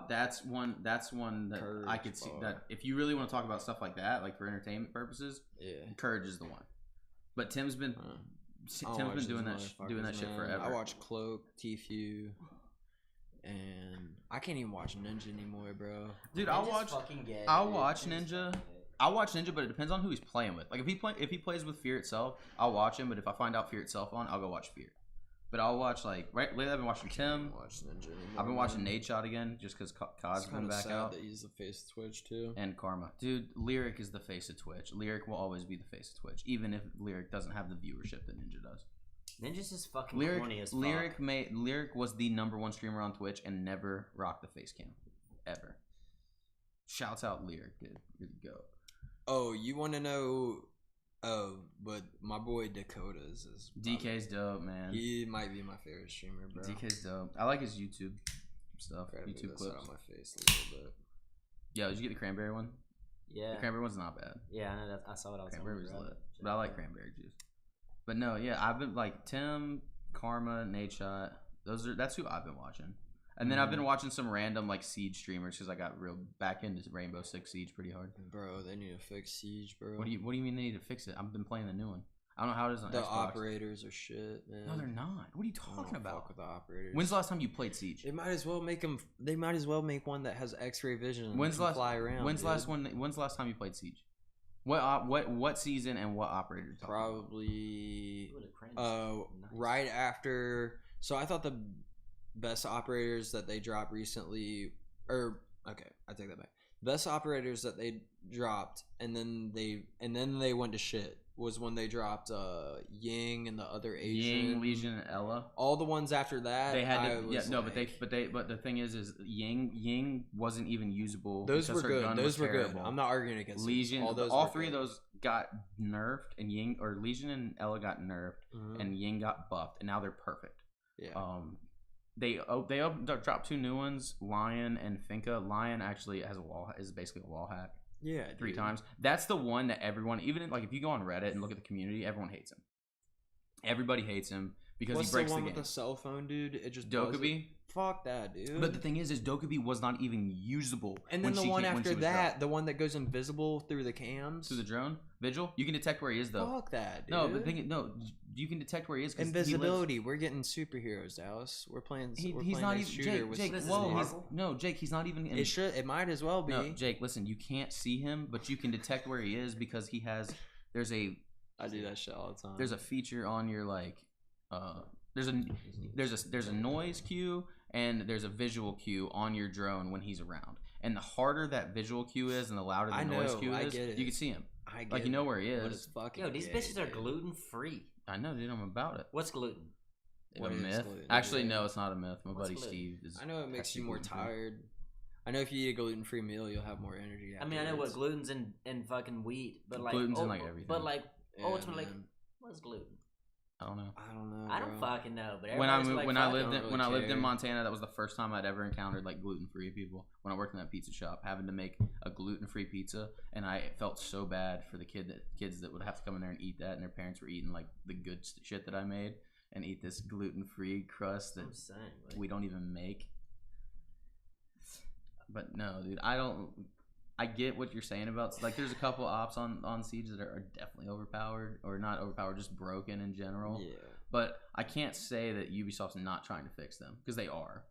that's one that Courage, I could see that if you really want to talk about stuff like that, like for entertainment purposes, Courage is the one. But Tim's been doing that shit forever. I watch Cloak, Tfue, and I can't even watch Ninja anymore, bro. Dude, I'll watch Ninja. I'll watch Ninja, but it depends on who he's playing with. Like if he plays with Fear itself, I'll watch him. But if I find out Fear itself on, I'll go watch Fear. But I'll watch lately I've been watching Tim. I've been watching Nadeshot again just because COD's been back out. That he's the face of Twitch too. And Karma, dude, Lyric is the face of Twitch. Lyric will always be the face of Twitch, even if Lyric doesn't have the viewership that Ninja does. Ninja's just fucking corny as fuck. Lyric was the #1 streamer on Twitch and never rocked the face cam, ever. Shouts out Lyric, dude. Here you go. Oh, you want to know? Oh, but my boy Dakota's is DK's dope, man. He might be my favorite streamer, bro. DK's dope. I like his YouTube stuff. YouTube clips. On my face a little bit. Yeah, did you get the cranberry one? Yeah. The cranberry one's not bad. Yeah, I know that. I saw it. Cranberry was lit, but I like cranberry juice. But no, yeah, I've been like Tim, Karma, Nadeshot. That's who I've been watching. And then I've been watching some random like Siege streamers because I got real back into Rainbow Six Siege pretty hard. Bro, they need to fix Siege, bro. What do you mean they need to fix it? I've been playing the new one. I don't know how it is on the Xbox. Operators are shit, man. No, they're not. What are you talking about? Fuck with the operators. When's the last time you played Siege? They might as well make them. They might as well make one that has X-ray vision. When's the last? Fly around? When's the last time you played Siege? What season and what operator? Probably right after. So I thought the best operators that they dropped recently, I take that back. Best operators that they dropped, and then they went to shit was when they dropped Ying and the other Asian. Ying, Legion, and Ella. All the ones after that, they had to, but the thing is Ying wasn't even usable. Those were good. Those were good. I'm not arguing against Legion. Those. All three of those got nerfed, and Legion and Ella got nerfed, and Ying got buffed, and now they're perfect. Yeah. They dropped 2 new ones, Lion and Finka. Lion actually is basically a wall hack. Yeah, 3 times. That's the one that everyone, even like if you go on Reddit and look at the community, everyone hates him. Everybody hates him because he breaks the game. What's the one with the cell phone, dude? It just Dokkaebi. Fuck that, dude. But the thing is Dokkaebi was not even usable. And then the one after that, the one that goes invisible through the cams, through the drone, Vigil. You can detect where he is though. Fuck that, dude. No, but you can detect where he is. Invisibility. We're getting superheroes, Dallas. We're playing. He's not even Jake. Jake, he's not even. It might as well be. No, Jake. Listen, you can't see him, but you can detect where he is because he has. I do that shit all the time. There's a feature on your like. There's a noise cue and there's a visual cue on your drone when he's around. And the harder that visual cue is and the louder the noise cue is, you can see him. You know where he is. But it's fucking these bitches are gluten free. I know, dude. I'm about it. What's gluten? What a myth? Gluten? Actually, no, it's not a myth. My buddy Steve is. I know it makes you more tired. I know if you eat a gluten-free meal, you'll have more energy. I mean, I know what gluten's in fucking wheat, but like gluten's in like everything. But like ultimately, what's gluten? I don't know. I don't fucking know. But when I lived in Montana, that was the first time I'd ever encountered like gluten-free people. When I worked in that pizza shop, having to make a gluten-free pizza, and I felt so bad for the kids that would have to come in there and eat that, and their parents were eating like the good shit that I made, and eat this gluten-free crust that we don't even make. But no, dude, I get what you're saying about like there's a couple ops on Siege that are definitely overpowered or not overpowered, just broken in general. Yeah. But I can't say that Ubisoft's not trying to fix them because they are.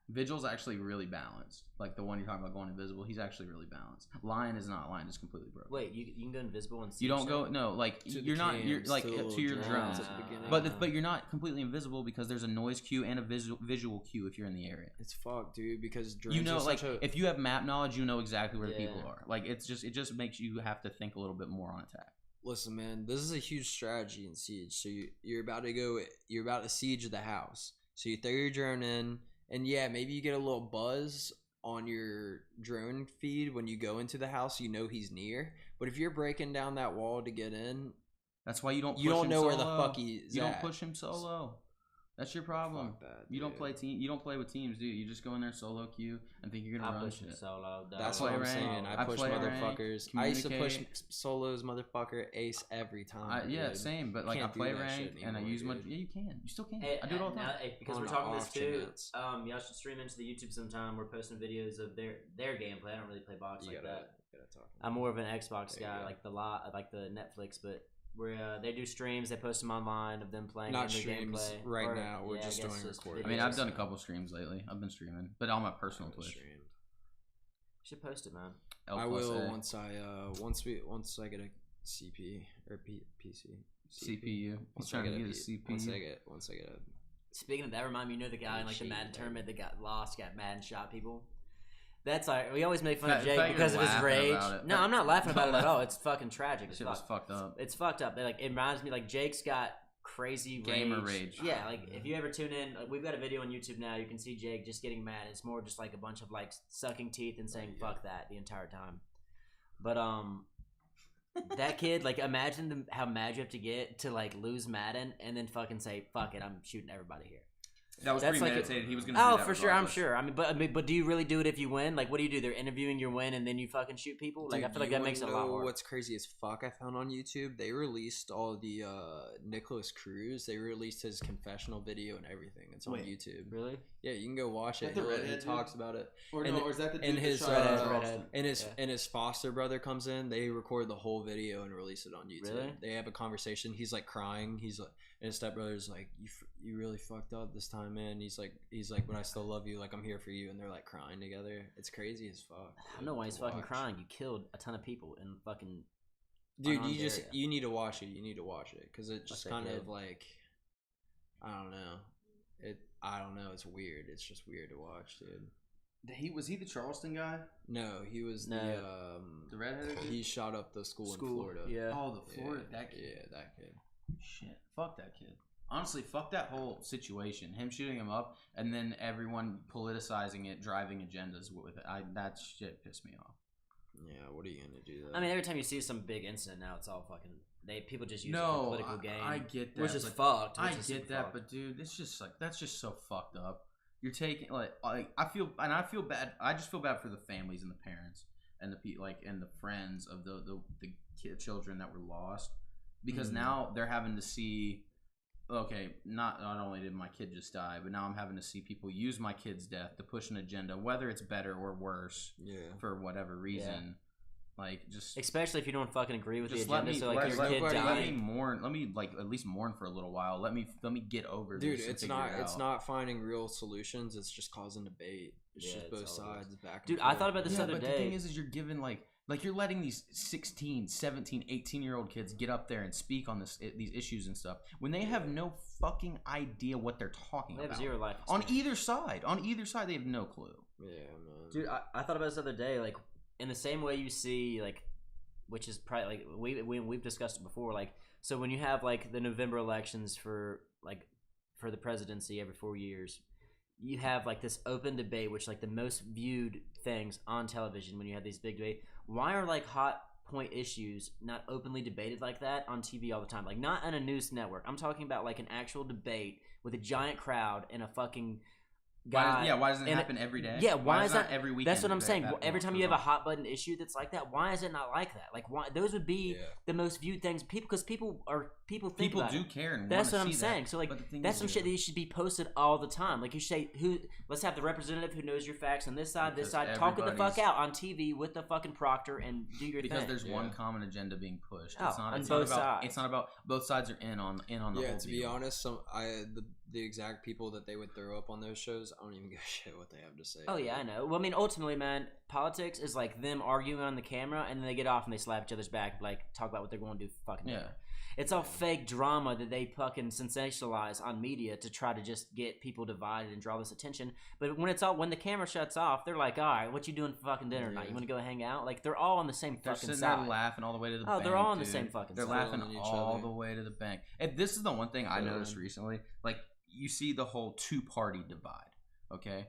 Vigil's actually really balanced. Like the one you're talking about going invisible, he's actually really balanced. Lion is not. Lion is completely broken. Wait, you can go invisible and see You don't yourself? go. No, like To the you're not. You're cams, like to the to little your drones drones. at the beginning. But you're not completely invisible because there's a noise cue and a visual cue if you're in the area. It's fucked, dude. Because drones You know, are like such a, if you have map knowledge, you know exactly where the Yeah. people are. Like it just makes you have to think a little bit more on attack. listen, man. This is a huge strategy in Siege. So you're about to siege the house. So you throw your drone in, and yeah, maybe you get a little buzz on your drone feed when you go into the house. You know he's near. But if you're breaking down that wall to get in, That's why you don't. Push you don't him know where the solo. fuck he's You don't at. push him solo. That's your problem. Fuck that, You don't dude. play team. You don't play with teams, do you? You just go in there solo queue and think you're gonna I run push him shit. solo. dog. That's play what I'm rank. saying. I I push play rank, motherfuckers. I used to push communicate. solos, motherfucker, ace every time. Yeah, dude. same. But like I Can't do play that shit rank and I anymore, use my. dude. Yeah, you can. You still can. Hey, I do it all the time. because On we're the talking this off too. chance. Y'all should stream into the YouTube sometime. We're posting videos of their gameplay. I don't really play box You like gotta, that. gotta talk. I'm more of an Xbox There you guy, go. like the Netflix, but where they do streams, they post them online of them playing. Not and their streams gameplay. right Or- now. We're yeah, just I guess doing just recording. I mean, videos. I've done a couple streams lately. I've been streaming, but on my personal Twitch. Streamed. Should post it, man. L I plus will A. once I get a CP or PC. CPU. He's Once I trying to get get a a P- CPU. once I get a Speaking of that, remind me, you know the guy in like the Shit, Madden man. tournament that got lost, got mad and shot people. That's like we always make fun I of Jake thought you were because of his laughing rage. about it. No, I'm not laughing about it at all. It's fucking tragic. That It's shit was fuck. fucked up. It's fucked up. Like it reminds me, like Jake's got crazy Gamer rage. Yeah, like if you ever tune in, we've got a video on YouTube now. You can see Jake just getting mad. It's more just like a bunch of like sucking teeth and saying "fuck that" the entire time. But that kid, like imagine how mad you have to get to like lose Madden and then fucking say "fuck it," I'm shooting everybody here. That was That's like premeditated. He was gonna. Oh, do that for sure. I'm regardless. sure. I mean, but do you really do it if you win? Like, what do you do? They're interviewing your win, and then you fucking shoot people. Like, I Dude, feel like you that makes it wanna a lot know more. What's crazy as fuck I found on YouTube, they released all the Nicholas Cruz. They released his confessional video and everything. It's on Wait. YouTube. Really? Yeah, you can go watch it. That the He redhead talks dude? about it. Or And no, the- or is that the and dude his, that shot uh, redhead. And Yeah. his foster brother comes in. They record the whole video and release it on YouTube. Really? They have a conversation. He's like crying. He's like, and his stepbrother's like, "You really fucked up this time, man." He's like, "But I still love you. Like I'm here for you." And they're like crying together. It's crazy as fuck. I don't know why he's to fucking watch. crying. You killed a ton of people in fucking. Dude, unarmed you just area. you need to watch it. You need to watch it because it just say kind good. of like, I don't know. I don't know. It's weird. It's just weird to watch, dude. Was he the Charleston guy? No, he was No. The redheaded dude? he shot up the school in Florida. Yeah. Oh, the Florida. Yeah, That kid. Yeah, that kid. Shit. Fuck that kid. Honestly, fuck that whole situation. Him shooting him up, and then everyone politicizing it, driving agendas with it. That shit pissed me off. Yeah, what are you gonna do? That? I mean, every time you see some big incident now, it's all fucking. People just use it for No, political gain. I get that. Which is but- fucked. I which is get super that, fucked. but dude, it's just like that's just so fucked up. You're taking like I feel bad. I just feel bad for the families and the parents and the and the friends of the children that were lost because now they're having to see. Okay, not only did my kid just die, but now I'm having to see people use my kid's death to push an agenda, whether it's better or worse yeah. for whatever reason. Like just. Especially if you don't fucking agree with the Just agenda. So like your kid nobody- let me dying. mourn. Let me like at least mourn for a little while. Let me get over Dude, this. and it's figure not it it's out. not finding real solutions. It's just causing debate. It's Yeah, just it's both all it is. sides back. And Dude, I forth. thought about this Yeah, other but day. the thing is you're giving like you're letting these 16, 17, 18-year-old kids get up there and speak on these issues and stuff when they have no fucking idea what they're talking They have about. zero life On experience. either side, they have no clue. Yeah, man. Dude, I thought about this the other day. Like, in the same way you see, like, which is probably like we've discussed it before. Like, so when you have like the November elections for the presidency every 4 years, you have like this open debate, which like the most viewed things on television when you have these big debate. Why are like hot point issues not openly debated like that on TV all the time? Like not on a news network. I'm talking about like an actual debate with a giant crowd and a fucking guy. Why doesn't it and happen every day? Yeah, why is not that every weekend? That's what I'm saying. that Every time you goes have a on? hot button issue that's like that, why is it not like that? Like, why those would be Yeah. the most viewed things? Because people think People about do it. care and That's wanna what I'm see saying. that. So like, But the thing that's is, some shit that should be posted all the time. Like you say, let's have the representative who knows your facts on this side, this Because side. Talk it the fuck everybody's- out on TV with the fucking proctor and do your because thing. there's one Yeah. common agenda being pushed. Oh, It's not. on It's both not about. sides. It's not about both sides are in on the Yeah, whole to be deal. honest, the the exact people that they would throw up on those shows, I don't even give a shit what they have to say. Oh yeah, I know. Well, I mean, ultimately, man, politics is like them arguing on the camera, and then they get off and they slap each other's back, like talk about what they're going to do for fucking dinner. It's all fake drama that they fucking sensationalize on media to try to just get people divided and draw this attention. But when the camera shuts off, they're like, all right, what you doing for fucking dinner tonight? You want to go hang out? Like, they're all on the same They're fucking sitting side. there laughing all the way to the bank. Oh, they're all on the dude. same fucking They're side. laughing Trolling each all other. the way to the bank. And this is the one thing I noticed recently. Like, you see the whole two-party divide, okay?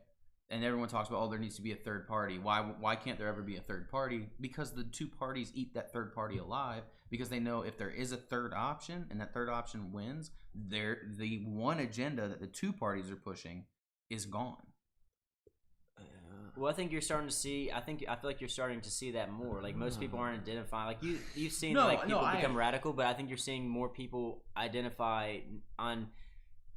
And everyone talks about, there needs to be a third party. Why can't there ever be a third party? Because the two parties eat that third party alive, because they know if there is a third option and that third option wins, the one agenda that the two parties are pushing is gone. Well, I think you're starting to see. I feel like you're starting to see that more. Like most people aren't identifying. Like you've seen people become radical, but I think you're seeing more people identify on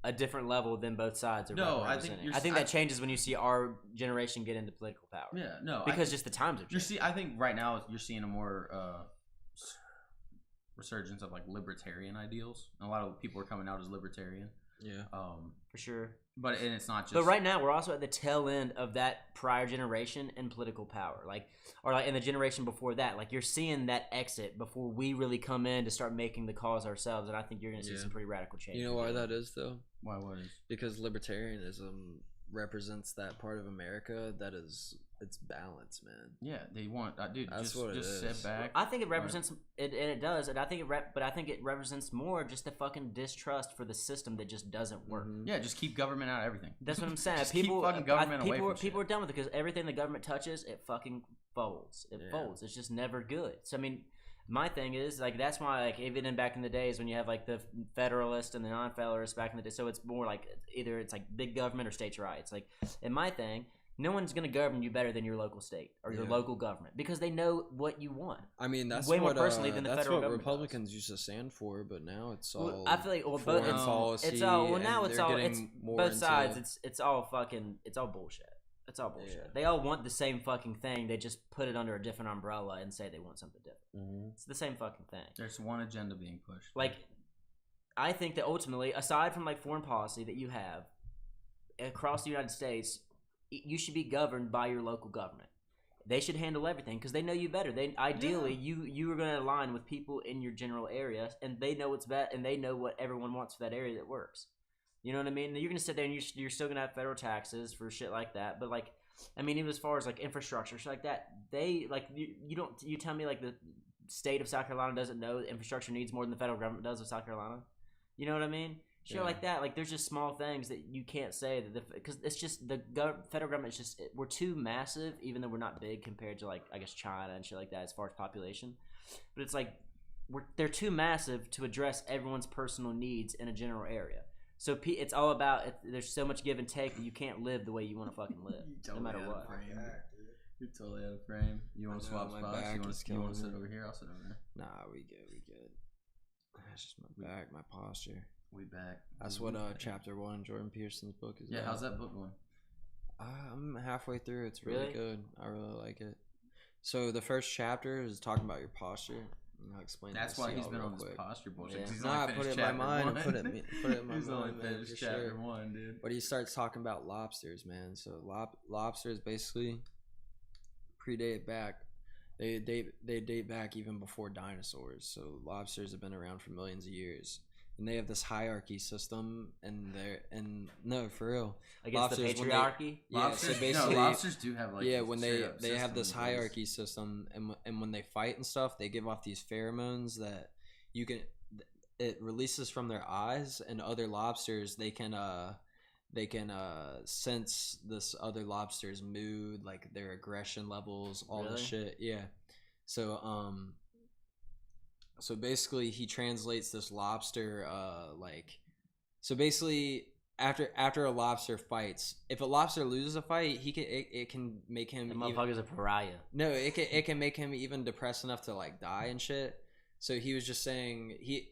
a different level than both sides are. I think that changes when you see our generation get into political power. Yeah, no, because just the times are changing. I think right now you're seeing a more resurgence of like libertarian ideals. A lot of people are coming out as libertarian. Yeah, for sure. But it's not just. But right now we're also at the tail end of that prior generation in political power, or in the generation before that. Like you're seeing that exit before we really come in to start making the calls ourselves, and I think you're going to see some pretty radical change. You know why that is though? Why what is? Because libertarianism represents that part of America that is it's balance, man. Yeah, they want dude. That's just sit back. I think it represents it, and it does, and I think but I think it represents more just the fucking distrust for the system that just doesn't work. Yeah, just keep government out of everything. That's what I'm saying. Just people, keep fucking government away from people shit. are done with it because everything the government touches, it fucking folds. It folds. It's just never good. So I mean, my thing is like that's why like even back in the days when you have like the Federalist and the non-Federalist back in the day, so it's more like either it's like big government or states' rights. Like in my thing, no one's going to govern you better than your local state or your local government because they know what you want. I mean, that's way more personally than the that's federal what government Republicans used to stand for, but now it's all. I feel like foreign policy, it's all now and it's they're all getting it's more both into- sides. It's all fucking it's all bullshit. It's all bullshit. Yeah. They all want the same fucking thing. They just put it under a different umbrella and say they want something different. It's the same fucking thing. There's one agenda being pushed. Like, I think that ultimately, aside from like foreign policy that you have across the United States, you should be governed by your local government. They should handle everything because they know you better. They ideally you are going to align with people in your general area, and they know what's best, and they know what everyone wants for that area that works. You know what I mean? You're going to sit there and you're still going to have federal taxes for shit like that. But like, I mean, even as far as like infrastructure, shit like that, they like you tell me like the state of South Carolina doesn't know that infrastructure needs more than the federal government does of South Carolina. You know what I mean? Shit like that. Like there's just small things that you can't say that because it's just the federal government is just we're too massive, even though we're not big compared to like I guess China and shit like that as far as population. But it's like they're too massive to address everyone's personal needs in a general area. So it's all about there's so much give and take that you can't live the way you want to fucking live, no matter what. You're totally out of frame. You want to swap spots? You want to sit over here? I'll sit over there. Nah, we good. That's just my back, my posture. We back. That's what chapter 1 Jordan Peterson's book is. Yeah, about. how's that book going? I'm halfway through. It's really Really? good. I really like it. So the first chapter is talking about your posture. I'll explain. That's this why to he's y'all been real on this quick. posture bullshit. Yeah. 'Cause He's Nah, only put it finished in my chapter mind. one. Put it in my He's only mind, man, finished for chapter sure. 1, dude. But he starts talking about lobsters, man. So lobsters basically predate back. They date back even before dinosaurs. So lobsters have been around for millions of years, and they have this hierarchy system. No, for real. Against the Lobsters, when patriarchy. So basically, lobsters do have like when they have this system in place. hierarchy system, and when they fight and stuff, they give off these pheromones that it releases from their eyes, and other lobsters they can sense this other lobster's mood, like their aggression levels, all this shit. Yeah. So basically he translates this lobster so basically after a lobster fights, if a lobster loses a fight, it can make him The motherfucker's a pariah. no, it can make him even depressed enough to like die and shit. So he was just saying he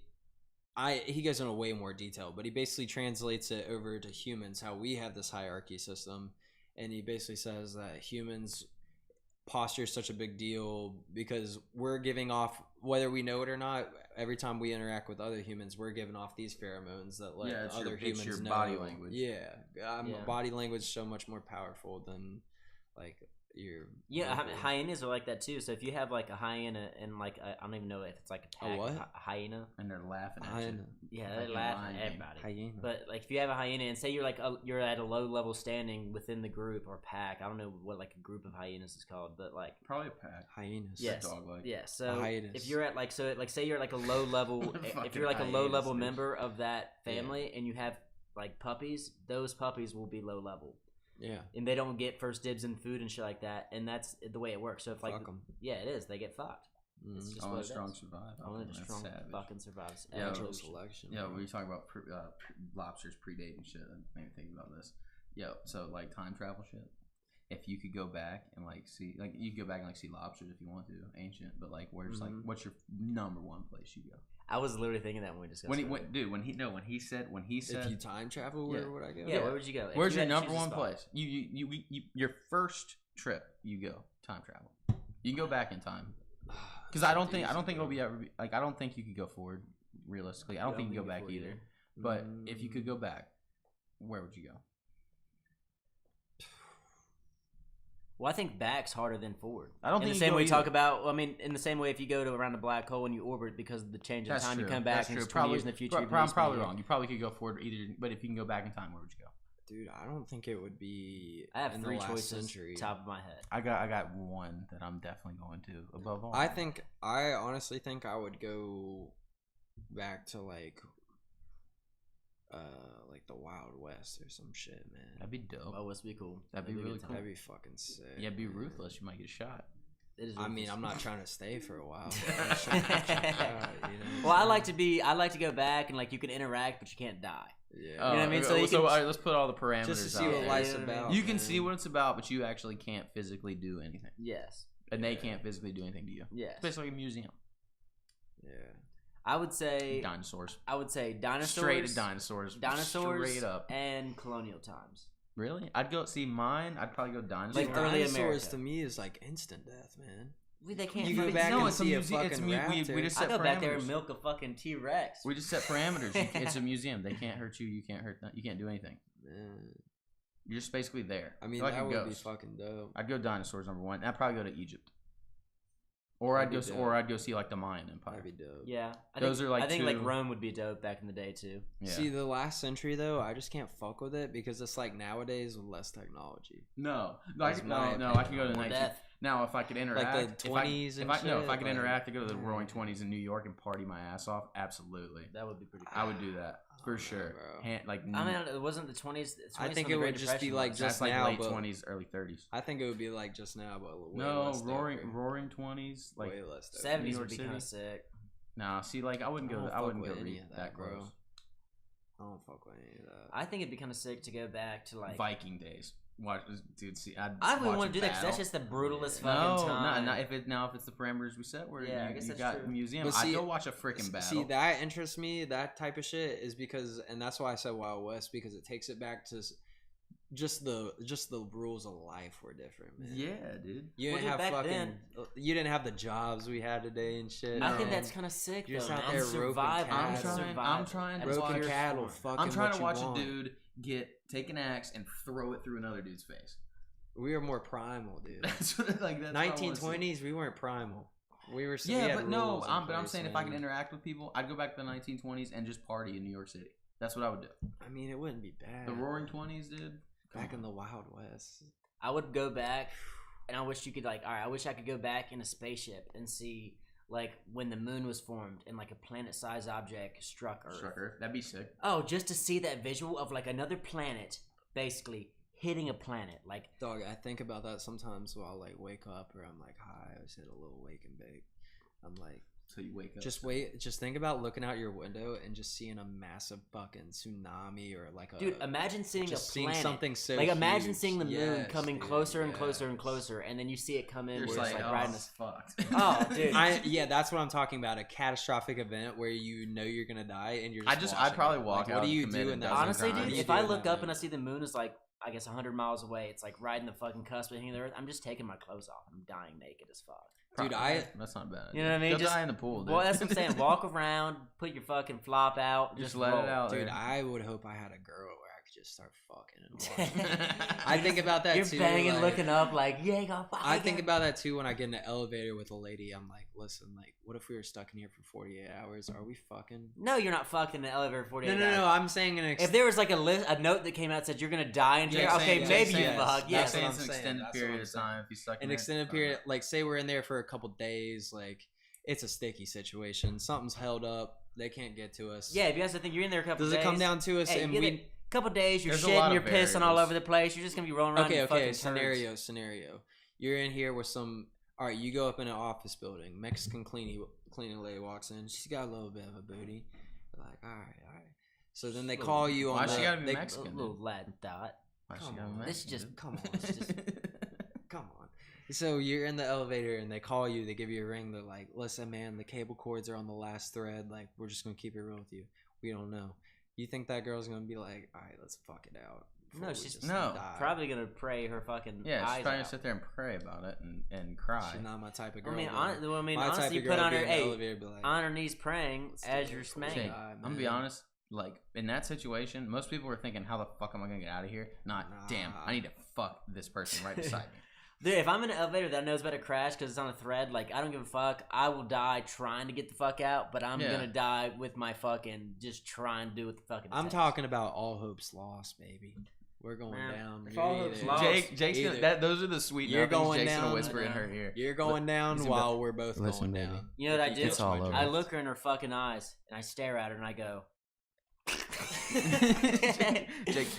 goes into way more detail, but he basically translates it over to humans, how we have this hierarchy system, and he basically says that humans, posture is such a big deal because we're giving off, whether we know it or not, every time we interact with other humans, we're giving off these pheromones that let it's other your humans know. body language. Yeah. Yeah. Body language is so much more powerful than like your vocal. Hyenas are like that too. So if you have like a hyena and like I don't even know if it's like a pack, what? a hyena. And they're laughing at Hyena. you. Yeah, Like they in laugh Lion at King. everybody. Hyena. But like if you have a hyena and say you're like you're at a low level standing within the group or pack, I don't know what like a group of hyenas is called, but like Probably a pack. Hyenas. yes, dog-like. yeah. So hyenas. if you're at like say you're like a low level, if Fucking you're like a low level hyenas, dude. member of that family and you have like puppies, those puppies will be low level. Yeah. And they don't get first dibs in food and shit like that, and that's the way it works. So if like, Fuck 'em. yeah, it is. They get fucked. It's just Only what the it strong is. survive. Only the That's strong savage. fucking survives. Yeah, Natural Evolution. selection. Yeah, bro. we talk about lobsters predating shit. That made me think about this. Yeah, so like time travel shit. If you could go back and like see, like you could go back and like see lobsters if you want to, ancient. But like, where's like, what's your number one place you go? I was literally thinking that when we discussed. When he said If you time travel, where would I go? yeah, where would you go? If where's you your had to number choose a one spot. place? You your first trip, you go time travel. You can go back in time because I don't think it'll be ever like I don't think you could go forward realistically. I don't think you can go back either. But if you could go back, where would you go? Well, I think back's harder than forward. I don't in think the you same go way we talk either. about. Well, I mean, in the same way, if you go to around a black hole and you orbit because of the change in That's time, true. you come back That's and true. it's 20 years in the future. you've been I'm spending probably here. wrong. You probably could go forward either, but if you can go back in time, where would you go? Dude, I don't think it would be. I have in three the last choices century. top of my head. I got one that I'm definitely going to above all. I honestly think I would go back to like the Wild West or some shit, man. That'd be dope. Oh, what's be cool? That'd be a really good time. cool. That'd be fucking sick. Yeah, be man. ruthless. You might get shot. It is I mean, ruthless. I'm not trying to stay for a while. I'm just trying to check it out, you know Well, what I I'm like saying? to go back and like you can interact, but you can't die. Yeah. know what I mean? So you So can- all right, let's put all the parameters Just to see out what there. life's You know what I mean? about. You can man. see what it's about, but you actually can't physically do anything, Yes. and they can't physically do anything to you. Yes. It's basically a museum. Yeah. I would say Dinosaurs. dinosaurs. Straight dinosaurs. Dinosaurs Straight up. and colonial times. Really? I'd go see mine. I'd probably go dinosaurs. Like early Dinosaurs America. to me is like instant death, man. They can't. You go fucking- back no, and it's see a museum. fucking we raptor. just I set go back there parameters. and milk a fucking T-Rex. We just set parameters. It's a museum. They can't hurt you. You can't hurt them. You can't do anything. Man. You're just basically there. I mean, You're like that a would be ghost. fucking dope. I'd go dinosaurs number one. I'd probably go to Egypt. Or That'd I'd be go. Or dope. I'd go see like the Mayan Empire. That'd be dope. Yeah, Those are, like, I think like two- Rome would be dope back in the day too. Yeah. See, the last century though, I just can't fuck with it because it's like nowadays with less technology. no, That's my no. I opinion. can go to the More 19. death. Now, if I could interact, the 20s and if I shit, could like- interact, I go to the Roaring Twenties in New York and party my ass off. Absolutely, That would be pretty cool. I would do that for know, sure. bro. I mean, it wasn't the 20s. I think it would just be like that's just like now, late but 20s, early 30s. I think it would be like just now, but way No, less doper. Roaring 20s, like way less. doper. 70s New would be York kind of City? sick. nah. See, like I wouldn't I go. don't I wouldn't fuck go with any read of that that, bro. close. I don't fuck with any of that. I think it'd be kind of sick to go back to like. Viking days. Watch, dude. See, I wouldn't want to do that because that's just the brutalest no, fucking time. not if it's the parameters we set where Yeah, I you, guess you that's got true. museum. But I'd see- go watch a freaking battle. See, that interests me. That type of shit is because, and that's why I said Wild West because it takes it back to just the rules of life were different, man. yeah, dude. You Well, didn't dude, have back fucking. then- You didn't have the jobs we had today and shit. I think man. that's kind of sick You're though, just out man. there roping Survival. cattle. I'm trying to At its Broken purest cattle, form. fucking I'm trying to what watch you a want. dude take an axe and throw it through another dude's face. We were more primal, dude. That's what like that's what I wanna see. 1920s, we weren't primal. We were. we Yeah, had but no, rules in but I'm place, saying if I can man. interact with people, I'd go back to the 1920s and just party in New York City. That's what I would do. I mean, it wouldn't be bad. The Roaring 20s, dude. back in the Wild West. I would go back, and I wish you could like. All right, I wish I could go back in a spaceship and see like when the moon was formed and like a planet-sized object struck Earth. Strucker, that'd be sick. Oh, just to see that visual of like another planet basically hitting a planet. Like, Dog, I think about that sometimes while I like wake up or I'm like high. I just hit a little wake and bake. I'm like, So you wake up. just think about looking out your window and just seeing a massive fucking tsuami or like a dude, imagine seeing a just planet. seeing something so like, imagine huge. seeing the moon Yes, coming dude, closer and closer and yes. closer, and then you see it come in You're where just it's like, like oh, right in the. it's fucked. Oh, dude. Yeah, that's what I'm talking about. A catastrophic event where you know you're gonna die and you're. I'd I'd probably walk What out do you and do commit in a that? dozen Honestly, crimes. dude, you if do I in look that up and I moment? see the moon is like I guess 100 miles away. It's like right in the fucking cusp of hitting the earth. I'm just taking my clothes off. I'm dying naked as fuck. Dude, That's not bad. You know what I mean? Go Just die in the pool, dude. Well, that's what I'm saying. Walk around, put your fucking flop out, Just just let roll. it out. dude, there. I would hope I had a girl where I could just start fucking and watching. I think about that You're too. banging, like, looking up, like you ain't gonna fuck. I think about that too when I get in the elevator with a lady. I'm like, listen, like, what if we were stuck in here for 48 hours? Are we fucking? No, you're not fucking in the elevator for 48 No. hours. I'm saying If there was like a note that came out that said you're gonna die in here, okay, maybe you fuck. Yeah, That's saying what it's I'm an saying. extended That's period what I'm of saying. time. If you stuck in An there, extended period, like say we're in there for a couple days, like it's a sticky situation. Something's held up. They can't get to us. Yeah, if you guys think you're in there a couple Does days. it come down to us Hey, and you get we? a couple days, you're There's a lot shitting, of you're pissing all variables. over the place. You're just gonna be rolling around. Okay, in fucking okay. turds. Scenario. You're in here with some. All right, you go up in an office building. Mexican cleaning lady walks in. She's got a little bit of a booty. You're like, all right. So then they call you on. Why she gotta be they- Mexican? Little Latin thought. Why she Come gotta be on. This is Mexican, just dude? come on, it's just- Come on. So you're in the elevator and they call you. They give you a ring. They're like, listen, man, the cable cords are on the last thread. Like, we're just gonna keep it real with you. We don't know. You think that girl's gonna be like, all right, let's fuck it out? before No, we she's just No. die? probably gonna pray her fucking Yeah, eyes she's probably out. gonna sit there and pray about it and cry. She's not my type of I girl. mean, man. I mean, My type honestly, you of put girl on be her, in the hey, elevator, be like, on her knees praying Let's as do you're it before we smanging. die, I'm gonna be man. honest. Like in that situation, most people were thinking, "How the fuck am I gonna get out of here?" Not, damn, I need to fuck this person right beside me. Dude, if I'm in an elevator that knows about to crash because it's on a thread, like, I don't give a fuck. I will die trying to get the fuck out, but I'm Yeah. gonna die with my fucking just trying to do what the fucking. I'm talking about all hopes lost, baby. We're going Man, down. if You're all hope's either- lost- Jake's either- gonna, that. Those are the sweet You're nothings. going Jake's gonna down, whisper in her ear. You're going down he's gonna while we're both Listen, going baby. down. You know what I do? It's all over. I look her in her fucking eyes and I stare at her and I go.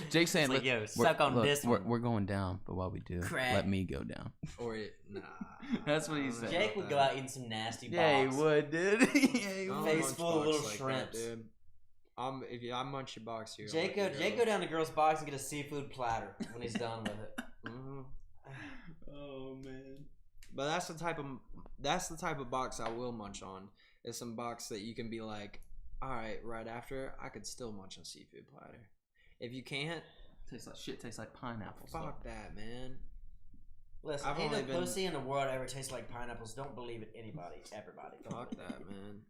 Jake's saying, It's like, yo, "Look, suck on look, this one." We're going down, but while we do, Crack. let me go down." Or nah. That's what he I don't know said. Jake about would that. go out eating some nasty Yeah, he box. would, dude. Yeah, he I don't would. Face munch full of box little like that, shrimps. dude. If I munch your box here, Jake go down to girl's box and get a seafood platter when he's done with it. Mm-hmm. Oh man. But that's the type of box I will munch on. Is some box that you can be like, all right, right after I could still munch on seafood platter. If you can't, Tastes like shit. Tastes like pineapple. fuck that, man. Listen, I've ain't no only been- pussy in the world ever tastes like pineapples. Don't believe it, anybody, everybody. Don't Fuck believe that, it. man.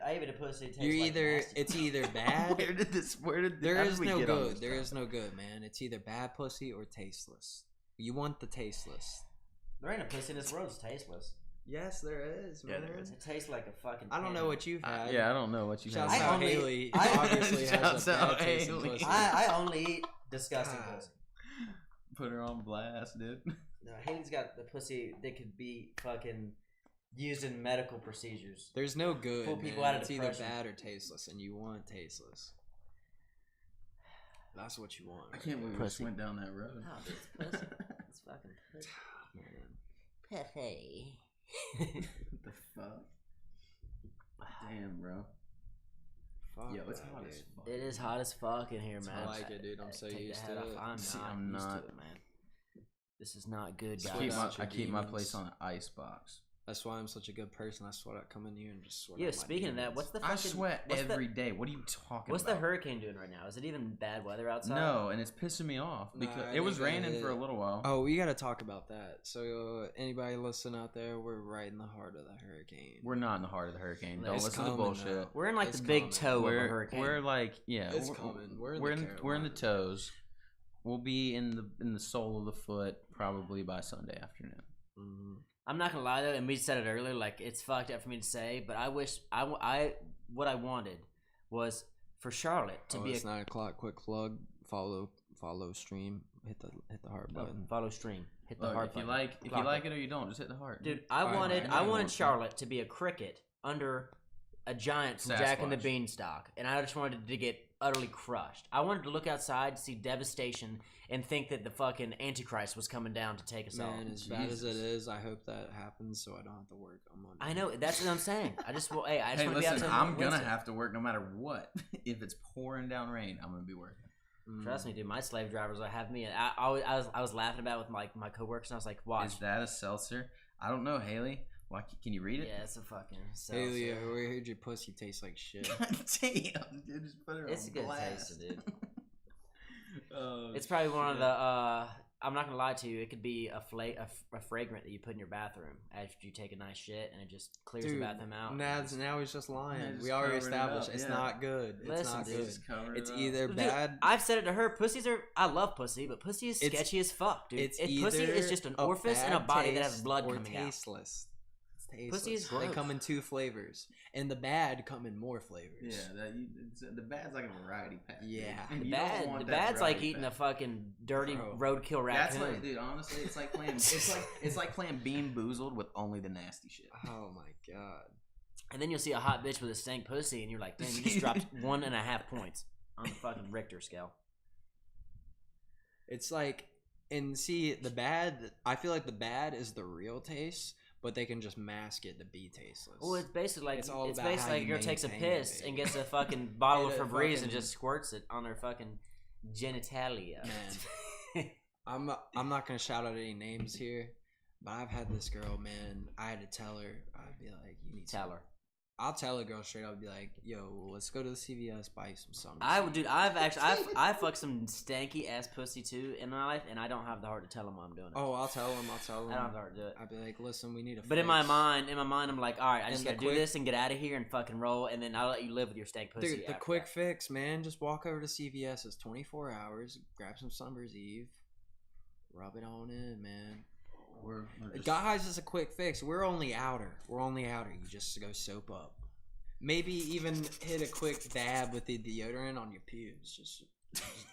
I eat a pussy that tastes You're like either nasty it's pussy. either bad. There There is is no good. There is no good, man. It's either bad pussy or tasteless. You want the tasteless. There ain't a pussy in this world that's tasteless. Yes, there is, Yeah, man. there is. It tastes like a fucking. I don't know what you've had. Yeah, I don't know what you Shouts have. I out only- Haley. I- Obviously Shouts has a out bad taste in Haley. pussy. I only eat disgusting God. pussy. Put her on blast, dude. No, Haley's got the pussy that could be fucking used in medical procedures. There's no good. Pull people man. out of It's either depression. bad or tasteless, and you want tasteless. That's what you want. I can't believe we just Pussy. went down that road. No, dude, it's pussy. It's fucking pussy. Man. Pussy. What the fuck? Damn, bro. Fuck Yo, it's that, hot dude. as fuck. It is hot as fuck in here, man. I like it, dude. I'm so Take the used hat to off. it. I'm See, not I'm used not. to it, man. This is not good, Sweat guys. out your I keep my demons. place on an ice box. That's why I'm such a good person. That's why I come in here and just sweat. Yeah, out my speaking of that, demons. what's the I fucking, sweat what's every the, day. What are you talking What's about? the hurricane doing right now? Is it even bad weather outside? No, and it's pissing me off Nah, because I it was think that raining for a little while. Oh, we gotta talk about that. So, anybody listen out there? We're right in the heart of the hurricane. We're not in the heart of the hurricane. Don't It's listen to coming bullshit. now. We're in like It's the big coming. toe of a We're hurricane. we're like It's we're, coming. We're We're in in the we're in the Carolinas. toes. We'll be in the sole of the foot probably by Sunday afternoon. Mhm. I'm not gonna lie though, and we said it earlier. Like it's fucked up for me to say, but I wish what I wanted was for Charlotte to be it's 9 o'clock. Quick plug. Follow stream. Hit the heart button. follow stream, hit the Look, heart if you button. like Clock it or you don't, just hit the heart. Dude, I Alright, wanted I know. Charlotte to be a cricket under a giant from Jack and the Sasquatch. Beanstalk, and I just wanted to get utterly crushed. I wanted to look outside, see devastation, and think that the fucking Antichrist was coming down to take us all. Man, as bad as it Jesus. is, I hope that happens so I don't have to work on Monday. I know that's what I'm saying. I just want to Hey, be listen, outside. I'm gonna have to work no matter what. If it's pouring down rain, I'm gonna be working. Trust me, dude. My slave drivers will have me, and I was laughing about it with my coworkers, and I was like, "Watch." Is that a seltzer? I don't know, Haley. Why can you read it? Yeah, it's a fucking. Haley, I seltzer. heard your pussy tastes like shit. God damn, dude, just put her It's a on good blast. taste, dude. It's probably one of the. I'm not gonna lie to you. It could be a fragrant that you put in your bathroom after you take a nice shit, and it just clears the bathroom out. Now he's just lying. Yeah, just we already covering it established up, it's yeah. not good. It's Listen, not dude. good. Just cover It's it up. either Dude, bad. I've said it to her. Pussies are. I love pussy, but pussy is It's- sketchy as fuck, dude. It's Pussy either is just an orifice in a bad body that has taste blood or coming out. tasteless. It's tasteless. Pussy is They gross. come in 2 flavors, and the bad come in more flavors. Yeah, the bad's like a variety pack. dude. Yeah. And The you don't bad, want the that bad's like variety eating pack. a fucking dirty Bro. roadkill That's raccoon. like, dude. Honestly, it's like playing. It's like playing Bean Boozled with only the nasty shit. Oh my god. And then you'll see a hot bitch with a stank pussy, and you're like, damn, you just dropped 1.5 points on the fucking Richter scale. It's like, and see, the bad, I feel like the bad is the real taste, but they can just mask it to be tasteless. Well, it's basically like It's all it's about basically how like a you girl takes a maintain it, piss baby. and gets a fucking bottle of Get a Febreze and fucking- just squirts it on her fucking genitalia. Man. I'm not gonna shout out any names here, but I've had this girl, man. I had to tell her. I'd be like, "You need to Tell her. I'll tell a girl straight up, be like, "Yo, let's go to the CVS, buy you some summer." I would, dude. I've fucked some stanky ass pussy too in my life, and I don't have the heart to tell them why I'm doing it. Oh, I'll tell them. I don't have the heart to do it. I'd be like, "Listen, we need a." But in my mind, I'm like, all right, I just And gotta the do quick- this and get out of here and fucking roll, and then I'll let you live with your stank pussy. dude, the after quick that. fix, man. Just walk over to CVS. It's 24 hours. Grab some Summer's Eve. Rub it on in, man. We're just, Guys, it's a quick fix. We're only outer. You just go soap up. Maybe even hit a quick dab with the deodorant on your pubes. Just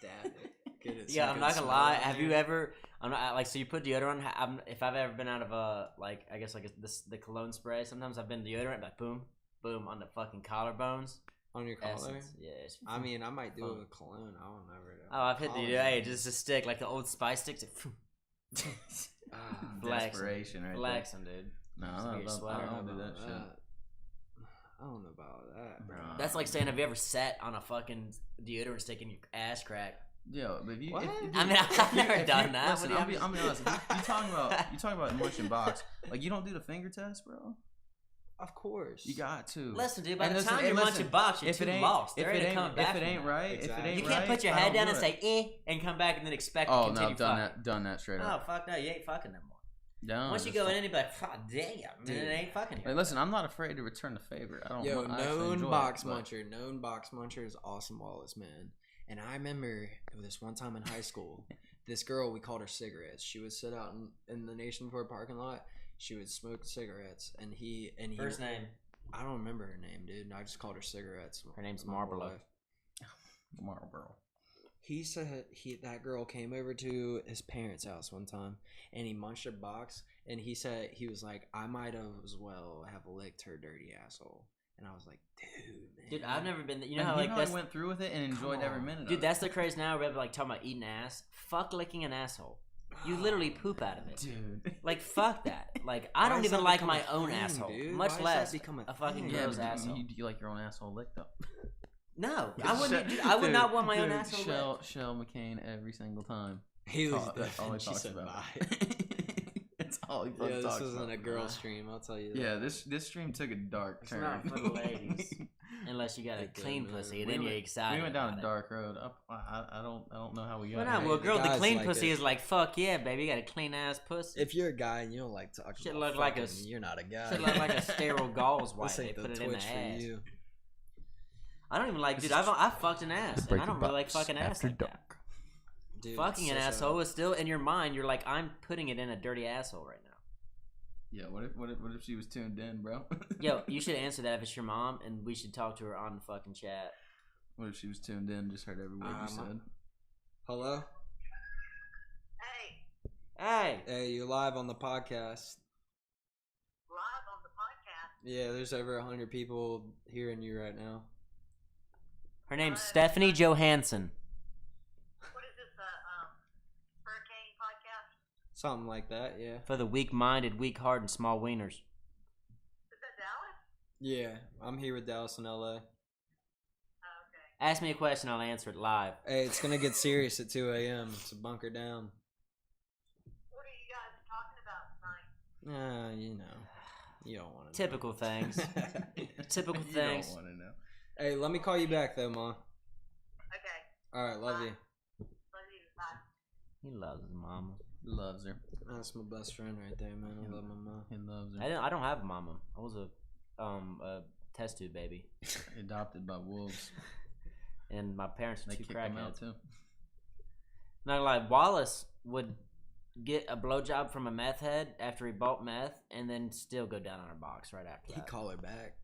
dab it. Get it. so Yeah, you I'm can not gonna smell lie. it in Have you there. ever? I'm not like so. You put deodorant. If I've ever been out of a like, I guess like the cologne spray. Sometimes I've been deodorant, like boom, boom on the fucking collarbones. on your collar? Essence. Yeah. It's I mean, I might do it Fun. with cologne. I don't never. oh, I've hit the hey, just a stick like the Old Spice sticks. Ah, Flexing. Desperation, right? Flexing, dude. No, Just I get your don't, sweater. I don't do that shit. I don't know about that. Bro. That's like saying, have you ever sat on a fucking deodorant stick in your ass crack? Yo, but if you, What? if I mean, I've never if done that. Listen, What do you I'll be honest. You talking about munching box? Like you don't do the finger test, bro. Of course. You got to. Listen, dude. By And the listen, time and you're listen, munching box, you're if too it ain't, lost. if They're it gonna ain't, come back if it from ain't that. right, Exactly. if it ain't You right, can't put your I head don't down do and it. say and come back and then expect to Oh no, continue I've done fucking. done that straight Oh up. fuck no, you ain't fucking no more. No, Once you just go in fuck- and be like, God damn, Dude. man, it ain't fucking here. Like, listen, I'm not afraid to return the favor. I don't. Yo, I actually known enjoy box it, but- muncher. Known box muncher is Austin Wallace, man. And I remember this one time in high school, this girl, we called her cigarettes. She would sit out in the Nation Ford parking lot. She would smoke cigarettes, and he First name. I don't remember her name, dude. I just called her cigarettes. Her name's my whole Marlboro. life. Marlboro. He said that girl came over to his parents' house one time, and he munched her box, and he said he was like, I might have as well have licked her dirty asshole, and I was like, dude, man. Dude, I've never been. You know And how like I that's. went through with it and enjoyed every on. minute. Dude, of that's the craze now. We're like talking about eating ass. Fuck licking an asshole. You literally poop out of it. dude. Like fuck that. Like I Why don't does even that like become my a own thing, asshole, dude? much Why does less that become a a fucking thing? Yeah, girl's but asshole. you like your own asshole licked up. No, I wouldn't. Dude, I would not want my own Dude, asshole. Shell McCain every single time. He was That's all he she talks said about. bye. That's all he Yeah, fucking this talks wasn't about. a girl stream, I'll tell you that. Yeah, this stream took a dark It's turn. not for the ladies. Unless you got a It did, clean man. pussy, We then you're went- excited. We went down about a it. dark road. I don't know how we got Well, here. no, well, the girl, the guys clean like pussy it. is like, fuck yeah, baby, you got a clean ass pussy. If you're a guy and you don't like talking Shit about look like a fucking, you're not a guy. Shit look like a sterile gauze wipe. This They ain't put the it in the Twitch for ass. you. I don't even like, dude. I've fucked an ass, and I don't really like fucking ass like that. Dude, Fucking an it's such a- asshole is still in your mind. You're like, I'm putting it in a dirty asshole right now. Yeah, what if she was tuned in, bro? Yo, you should answer that if it's your mom, and we should talk to her on the fucking chat. What if she was tuned in, just heard every word you said? Hello? Hey, Hey, you're live on the podcast. Live on the podcast. Yeah, there's over 100 people hearing you right now. her name's Stephanie Johansson. What is this, hurricane podcast? Something like that, yeah. For the weak-minded, weak-hearted, and small wieners. Is that Dallas? Yeah, I'm here with Dallas in LA. Oh, okay. Ask me a question, I'll answer it live. Hey, it's gonna get serious at 2 a.m. So bunker down. What are you guys talking about tonight? You know. You don't want to Typical things. Typical You things. don't want to know. Hey, let me call you back though, Ma. Okay. Alright, love you. He loves his mama. Loves her. That's my best friend right there, man. I love my mom. He loves her. I don't have a mama. I was a test tube baby, Adopted by wolves. and my parents were They two kicked him out crackheads. too. Not gonna lie, Wallace would get a blowjob from a meth head after he bought meth, and then still go down on her box right after He that. call her back.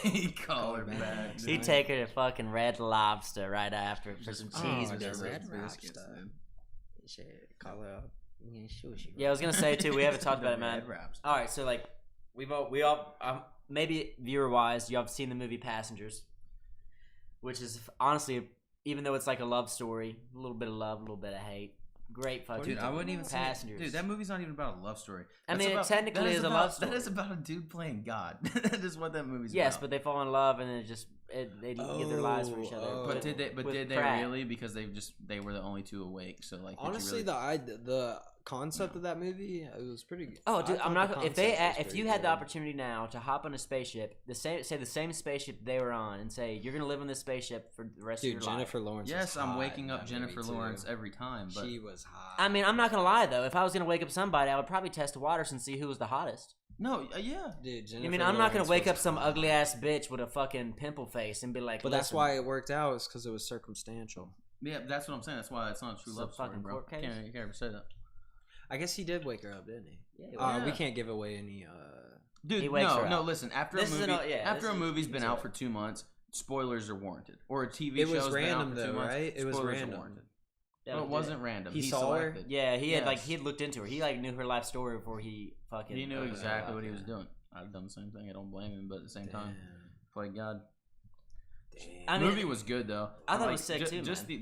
He called her back. He'd take her to fucking Red Lobster right after for some cheese Oh, biscuits. Red biscuits, Lobster. dude. Shit, call her up. Yeah, sure. Yeah, I was gonna say too. We haven't talked about it, The man. Red Wraps. All right, so like we all maybe viewer wise, y'all have seen the movie Passengers, which is honestly, even though it's like a love story, a little bit of love, a little bit of hate. Great fucking Dude, I wouldn't even say Passengers. Dude, that movie's not even about a love story. I mean, it about, technically that is a about, love story. That is about a dude playing God. That is what that movie's Yes, about. but they fall in love and they give their lives for each other. Oh, But did they? But with did they Pratt. really? Because they were the only two awake. So like, did you Honestly, really, the concept of that movie, it was pretty good. Oh, dude, I I'm thought not. the concept was If you pretty had the good. opportunity now to hop on a spaceship, the same spaceship they were on, and say you're gonna live on this spaceship for the rest of Dude, your Jennifer life. Lawrence. yes, was I'm hot waking in up that Jennifer movie, too. Lawrence every time. But She was hot. I mean, I'm not gonna lie though. If I was gonna wake up somebody, I would probably test the waters and see who was the hottest. no, yeah. Dude, Jennifer I mean, I'm not gonna Lawrence wake was up some hot. ugly ass bitch with a fucking pimple face and be like, But that's "Listen, why it worked out. Is because it was circumstantial. Yeah, that's what I'm saying. That's why it's not a true It's a love story, fucking bro. court case. You can't ever say that. I guess he did wake her up, didn't he? Yeah, Yeah. We can't give away any. Dude, He wakes her no. up. Listen, after This a is movie, an- yeah, after this a is- movie's been it's out a- for 2 months, spoilers are warranted. Or a TV It was show's been random, out for though, 2 months, right? It was spoilers random. are warranted. that No, it was wasn't random. He saw her? selected. Yeah, he had Yes. he had looked into her. He like knew her life story before he fucking. He knew exactly what he was okay. doing. I've done the same thing. I don't blame him, but at the same time, Damn. play God. Damn. I The mean, movie was good though. I thought it was sick, too, Just man.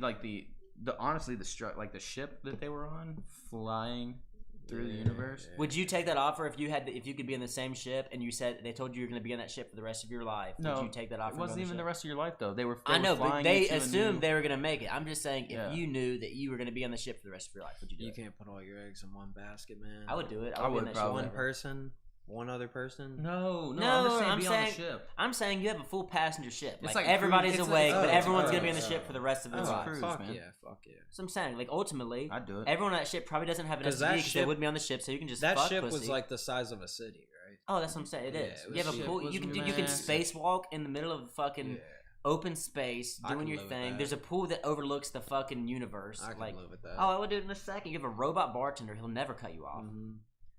the honestly the ship that they were on flying through the Yeah. universe. Would you take that offer if you could be in the same ship and you said they told you you're going to be on that ship for the rest of your life? No, would you take that offer? It wasn't even the rest of your life though. They were. I know, were but flying they into a assumed new- they were going to make it. I'm just saying, if Yeah. you knew that you were going to be on the ship for the rest of your life, would you do You it? can't put all your eggs in one basket, man. I would do it. I I would, would be on that probably. ship One forever. person, one other person. No, No, I'm just saying I'm be on saying- the ship. I'm saying you have a full passenger ship. It's Like, like everybody's cruise- it's awake, like- but oh, everyone's it's going to be on the cruise. ship for the rest of their It's a life. cruise, fuck man. yeah, fuck yeah. So I'm saying, like, ultimately, I'd do it. everyone on that ship probably doesn't have an 'Cause SUV that because they ship- wouldn't be on the ship, so you can just That fuck ship pussy. was like the size of a city, right? Oh, that's what I'm saying. It Yeah, is. it You have was- a ship pool. was You can massive. spacewalk in the middle of fucking Yeah. open space, I doing can your live with thing. that. There's a pool that overlooks the fucking universe. I can like, live with that. oh, I would do it in a second. You have a robot bartender. He'll never cut you off. Mhm.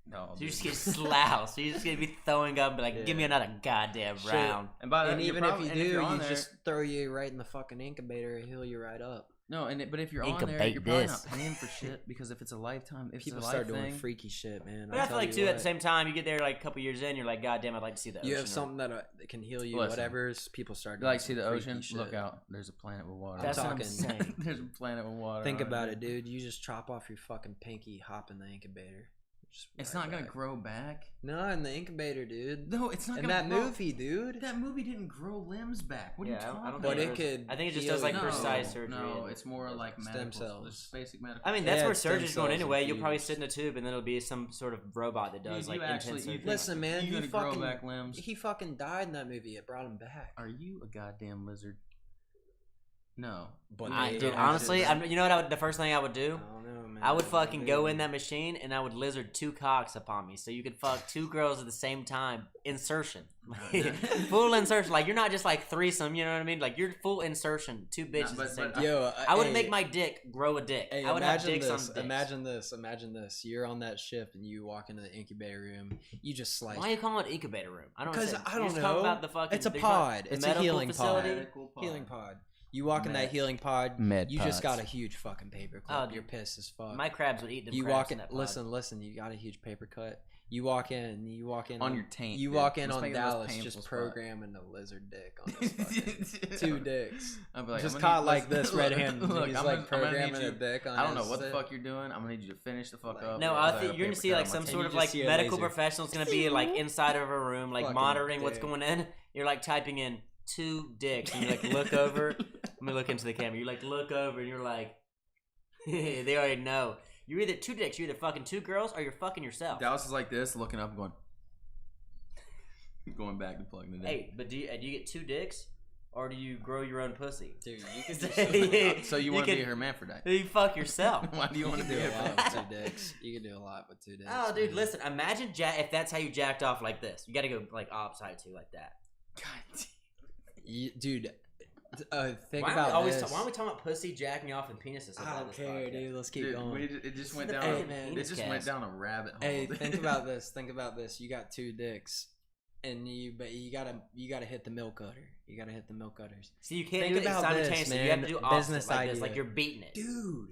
No, So you just dude. get sloused. So you're just gonna be throwing up, and be like, give me Yeah. another goddamn Shit. round. And by the And you're even probably- if and you do, you're on you there- just throw you right in the fucking incubator and heal you right up. no, but if you're on there, Incubate you're probably this. not paying for shit because if it's a lifetime, if People it's a start life doing thing, freaky shit, man. But I feel like too, at the same time, you get there like a couple years in, you're like, God damn, I'd like to see the ocean. you have or- something that can heal you. Listen. Whatever's people start. you Doing like see some the freaky ocean, shit. look out. There's a planet with water. That's what I'm talking- saying. There's a planet with water. Think on about it, dude. You just chop off your fucking pinky, hop in the incubator. Just It's right not gonna back. grow back. No, in the incubator, dude. No, it's not In gonna that grow. movie, dude. That movie didn't grow limbs back. What are Yeah, you I talking don't about? But think it could. I think it just heal does, like, you. precise surgery No, and- it's more like Stem medical, cells. just basic medical. I mean, that's Yeah, where it's stem surgery's going cells anyway. You'll probably infused. sit in a tube, and then it'll be some sort of robot that does Dude, like you intense actually- surgery. Listen, man. You He gonna grow fucking back limbs? He fucking died in that movie. It brought him back. Are you a goddamn lizard? No. But Dude, they- honestly, you know what? The first thing I would do, I don't know, man. I would fucking go in that machine and I would lizard 2 cocks upon me, so you could fuck 2 girls at the same time. Insertion, full insertion. Like, you're not just like threesome. You know what I mean? Like, you're full insertion, 2 bitches at the same time. Yo, I would hey, make my dick grow a dick. Hey, I would have imagine dicks this. on dicks. Imagine this. You're on that ship and you walk into the incubator room. You just slice. Why are you calling it incubator room? I don't. 'Cause understand. I You're don't just talking know. about the fucking. It's a they're talking- pod. the It's a medical healing facility. pod. Healing pod. You walk in Med- that healing pod. med You just pods. got a huge fucking paper Oh, clip. dude. You're pissed as fuck. My crabs would eat them. you crabs walk in. that pod. Listen. You got a huge paper cut. You walk in. You walk in On your taint, You dude. walk in Let's on make it the most Dallas, painful just spot. programming a lizard dick on this fucking 2 dicks. I'd be like, Just I'm gonna caught need- like this listen, red handed. look, He's I'm like gonna need programming you- a dick on I don't know his what the dick. fuck you're doing. I'm gonna need you to finish the fuck Like- up. No, because I got think you're gonna paper see cut like on my some taint. sort you of just like see a medical laser. professional's gonna be like inside of a room, like Fucking monitoring what's dick. going in. You're like typing in 2 dicks, and you like look over. Let me look into the camera. You like look over, and you're like, they already know. You're either 2 dicks. You're either fucking 2 girls, or you're fucking yourself. Dallas is like this, looking up, going back to plugging it in. Hey, but do you get 2 dicks, or do you grow your own pussy? Dude, you can So do So you want to be a hermaphrodite? You fuck yourself. Why do you want to do be a a lot with 2 dicks. You can do a lot with 2 dicks. Oh, dude, man. listen. Imagine if that's how you jacked off like this. You got to go like opposite too, like that. Dude, think Why about are we this. why are we talking about pussy jacking off and penises? I don't care, dude. Let's keep going. It just went the down. fucking It penis just cast. went down a rabbit hole. Hey, dude. think about this. Think about this. You got 2 dicks, and you gotta hit the milk cutter. You gotta hit the milk cutters, So you can't Think do it about this, simultaneously. You have to man. do opposite Business like this, idea. like you're beating it. dude.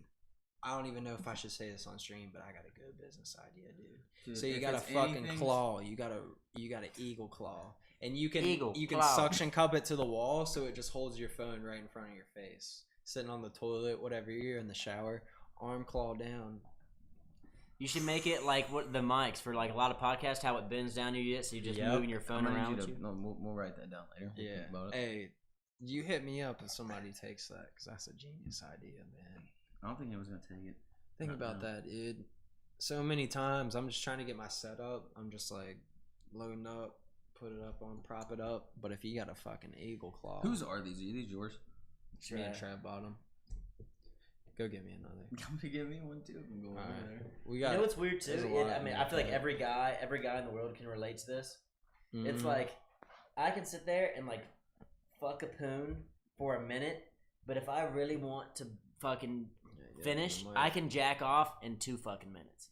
I don't even know if I should say this on stream, but I got a good business idea, dude. Dude, So you if got a it's fucking anything- claw. You got an eagle claw, and you can Eagle you can claw. suction cup it to the wall, so it just holds your phone right in front of your face, sitting on the toilet, whatever. You're in the shower, arm claw down. You should make it like what the mics for like a lot of podcasts, how it bends down your so you just Yep. moving your phone I'm gonna around need with you you. to- No, we'll write that down later. We'll Yeah. think about it. Hey, you hit me up if somebody takes that, because that's a genius idea, man. I don't think he was gonna take it. Think Not about now. that, dude. So many times I'm just trying to get my setup. I'm just like loading up, put it up on, prop it up. But if you got a fucking eagle claw, Whose are these? Are these yours? it's me and Trap Bottom. Go get me another. Come to give me one too. I'm going All over right. there. We You got. know what's weird too? there's a It- lot I in mean, that I feel like cut. every guy in the world can relate to this. It's Mhm. like I can sit there and like fuck a poon for a minute, but if I really want to fucking finish, I can jack off in 2 fucking minutes.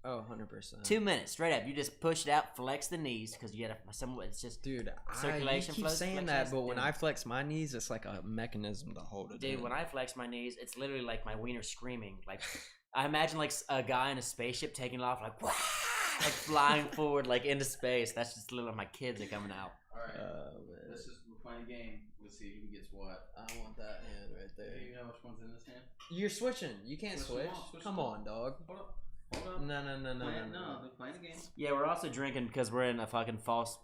Oh, 100%. 2 minutes straight up. You just push it out, flex the knees because you got some. It's just Dude, Circulation you keep flows, saying flexion that, but when down. I flex my knees, it's like a mechanism to hold it. dude. in. When I flex my knees, it's literally like my wiener screaming. Like I imagine like a guy in a spaceship taking off, like wah, like flying forward, like into space. That's just literally my kids are coming out. All right. Man. This is we're playing a game. Let's see who gets what. I want that hand right Do there. you know which one's in this hand? You're switching. You can't Switch them switch. all, switch Come them all. on, dog. Hold up. Hold up. No. They're playing a game. Yeah, we're also drinking because we're in a fucking false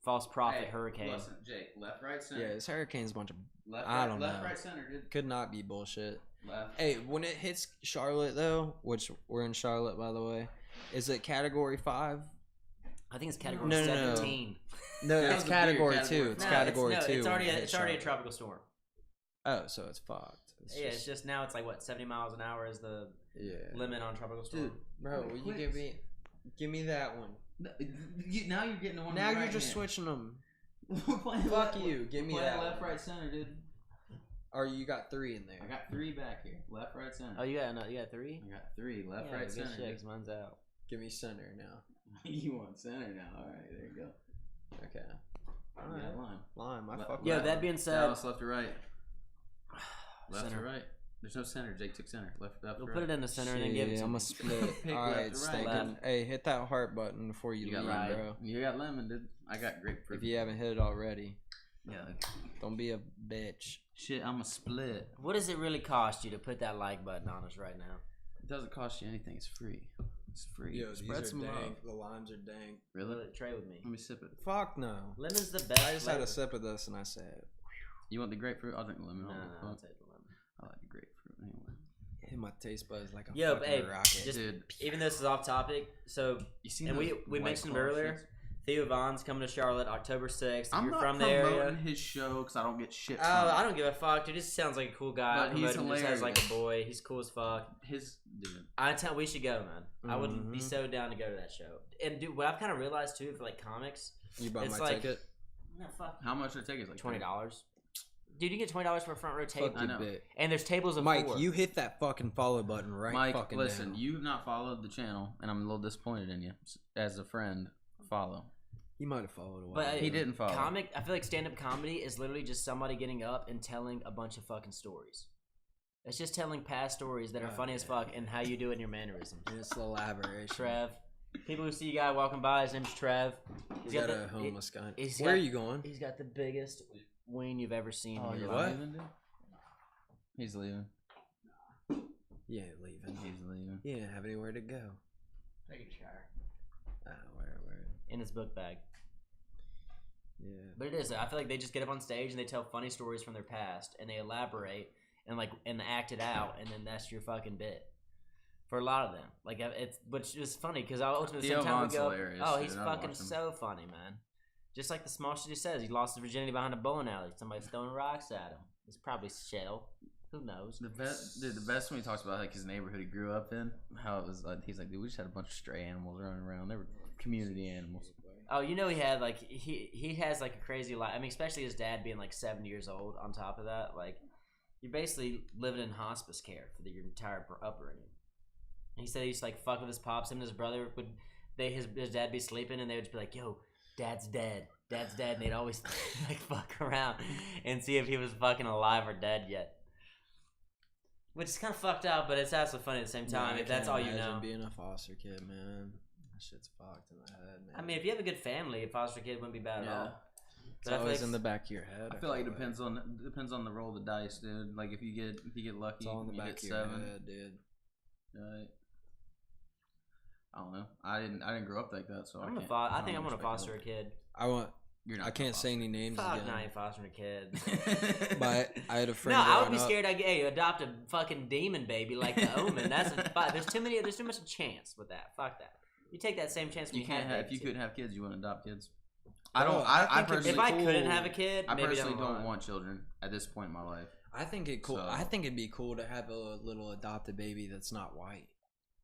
prophet Hey, hurricane. Listen, Jake. Left, right, center. Yeah, this hurricane's a bunch of Left, I right, don't left, know. right, center, dude. could not be bullshit. Left. Hey, when it hits Charlotte though, which we're in Charlotte by the way, is it category 5? I think it's category No, no, no. 17. No, That it's was a category weird 2. category It's five. category 2. It's already when it a hits tropical Charlotte. storm. Oh, so it's fucked. Yeah, it's just now it's like what 70 miles an hour is the yeah. limit on tropical storm. Dude, Bro, will you give me that one? Now you're getting the one. Now in the you're right just hand. switching them. We're playing Fuck left, you, give me we're playing that left, one. right, center, dude. Or you got 3 in there. I got 3 back here. Left, right, center. Oh, you got 3. I got 3. Left, Yeah, right, good center. shit, dude. 'cause mine's out. Give me center now. You want center now? All right, there you go. Okay. You Alright. got line. Lime, I Le- fuck Yo, with that being said, Dallas, left or right? Left Center. or right? There's no center. Jake took center. Left, we'll or put right? it in the center and then give it to I'm me. a split. Pick Alright, left or right. stinking. Hey, hit that heart button before you, You got leave, right. bro. You got lemon, dude. I got grapefruit. If you haven't hit it already, Yeah. don't be a bitch. Shit, I'm a split. What does it really cost you to put that like button on us right now? It doesn't cost you anything. It's free. It's free. Spread some love. The limes are dank. Really? Trade with me. Let me sip it. Fuck no. Lemon's the best. I just had flavor. a sip of this and I said, You want the grapefruit? I'll drink the lemon. No, I'll- I'll I'll- take the lemon. I like the grapefruit anyway. hit my taste buds like a Yo, fucking hey, rocket. just Dude. even though this is off topic, so You seen and those we White mentioned him Claw earlier. shits? Theo Vaughn's coming to Charlotte October 6th. If I'm you're not from the promoting area. his show because I don't get shit. Oh, from it. I don't give a fuck, dude. He just sounds like a cool guy. But he's Promote him, just has like a hilarious. boy. He's cool as fuck. His dude. We should go, man. I would be Mhm. so down to go to that show. And dude, what I've kind of realized too for like comics, You bought it's my like- ticket? no fuck, How much would it take? Is like $20. Dude, you get $20 for a front row table, Fuck I you, know. bit. and there's tables of Mike, 4. you hit that fucking follow button right Mike, fucking listen, now. you've not followed the channel, and I'm a little disappointed in you. As a friend, follow. He might have followed a while. But He ago. didn't follow. I feel like stand-up comedy is literally just somebody getting up and telling a bunch of fucking stories. It's just telling past stories that are Oh, funny as yeah. fuck and how you do it in your mannerisms. And it's elaboration. Trev. People who see a guy walking by, his name's Trev. He's got a homeless guy. he's Where got- are you going? He's got the biggest ween you've ever seen Oh, in your you're life. leaving, dude? He's leaving. Yeah, leaving. He's leaving. You didn't have anywhere to go. Take a shower. Where? In his book bag. Yeah. But it is. I feel like they just get up on stage and they tell funny stories from their past and they elaborate and act it out, and then that's your fucking bit. For a lot of them, like it's which is funny because ultimately Theo sometimes Vaughn's we go, hilarious, oh, dude. he's I'd fucking watch him. so funny, man. Just like the small shit he says, he lost his virginity behind a bowling alley. Somebody's throwing rocks at him. It's probably shell. Who knows? The best when he talks about like his neighborhood he grew up in, how it was like he's like, dude, we just had a bunch of stray animals running around. They were community animals. Oh, you know he had like he has like a crazy life. I mean, especially his dad being like 7 years old. On top of that, like you're basically living in hospice care for your entire upbringing. And he said he used to like fuck with his pops. Him and his brother would his dad be sleeping and they would just be like, "Yo, Dad's dead. Dad's dead," and they'd always like fuck around and see if he was fucking alive or dead yet. Which is kind of fucked up, but it's also funny at the same time. Yeah, if that's all you know. imagine being a foster kid, man. That shit's fucked in the head, man. I mean, if you have a good family, a foster kid wouldn't be bad at all. It's But I feel always like in the back of your head. I feel like it depends on the roll of the dice, dude. Like if you get lucky, It's all in the you back get of your 7. head, dude. Right. I don't know. I didn't grow up like that, so I I think I'm gonna respect foster a that. kid. You're not I can't say any names Fuck, again. no, I ain't fostering a kid. But I had a friend. No, I would growing be up- scared. Adopt a fucking demon baby like the Omen. There's too much chance with that. Fuck that. You take that same chance when You you can't have have, if you babies. couldn't have kids, you wouldn't adopt kids. Bro, I don't. I I think personally, If I cool. couldn't have a kid, I maybe personally down the don't line. want children at this point in my life. I think it cool. So- I think it'd be cool to have a little adopted baby that's not white,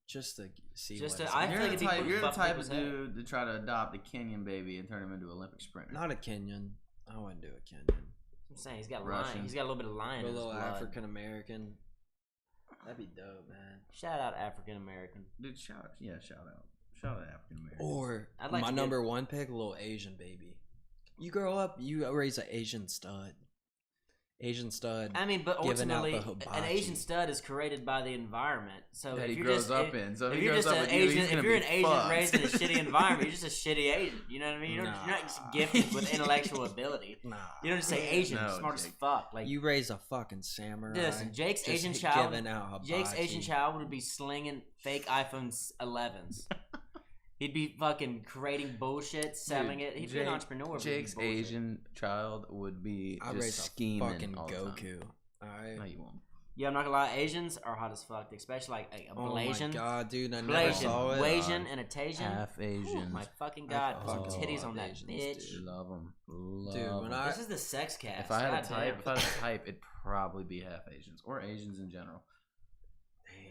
just to see. Just what to- it's I like. feel You're like the it'd be type. cool to You're the fuck type people's of head. dude to try to adopt a Kenyan baby and turn him into an Olympic sprinter. Not a Kenyan. I wouldn't do a Kenyan. I'm saying he's got Russian. lion. He's got a little bit of lion A in his little blood. African American. That'd be dope, man. Shout out African American. Dude, shout out African American. Or I'd like my to get- number one pick, a little Asian baby. You grow up, you raise an Asian stud. Asian stud. I mean, but Giving out ultimately, the an Asian hibachi. stud is created by the environment. So that if he you're grows just up in. So if if he you're grows just up an with you, Asian, he's gonna if you're be an Asian fucked. raised in a shitty environment, you're just a shitty Asian. You know what I mean? You're not just Nah. gifted with intellectual ability. Nah. You don't just say Asian, No, smart as Jake. fuck. Like You raise a fucking samurai. listen, Jake's just Asian child. giving out Jake's hibachi. Asian child would be slinging fake iPhone 11s. He'd be fucking creating bullshit, selling it. He'd be an entrepreneur. but he'd be Jake's bullshit. Asian child would be I just raise a scheming fucking all the time. Goku. Alright. No, you won't. Yeah, I'm not gonna lie. Asians are hot as fuck, especially like a Oh my Blasian. god, dude! I never Blasian, saw it. Blasian, and a Tajin. Half Asian. My fucking god, I some fucking titties love on that Asians, bitch. dude. Love them. Love Dude, when 'em. I- This is the sex cast. If I had a Goddamn. type, it'd probably be half Asians or Asians in general.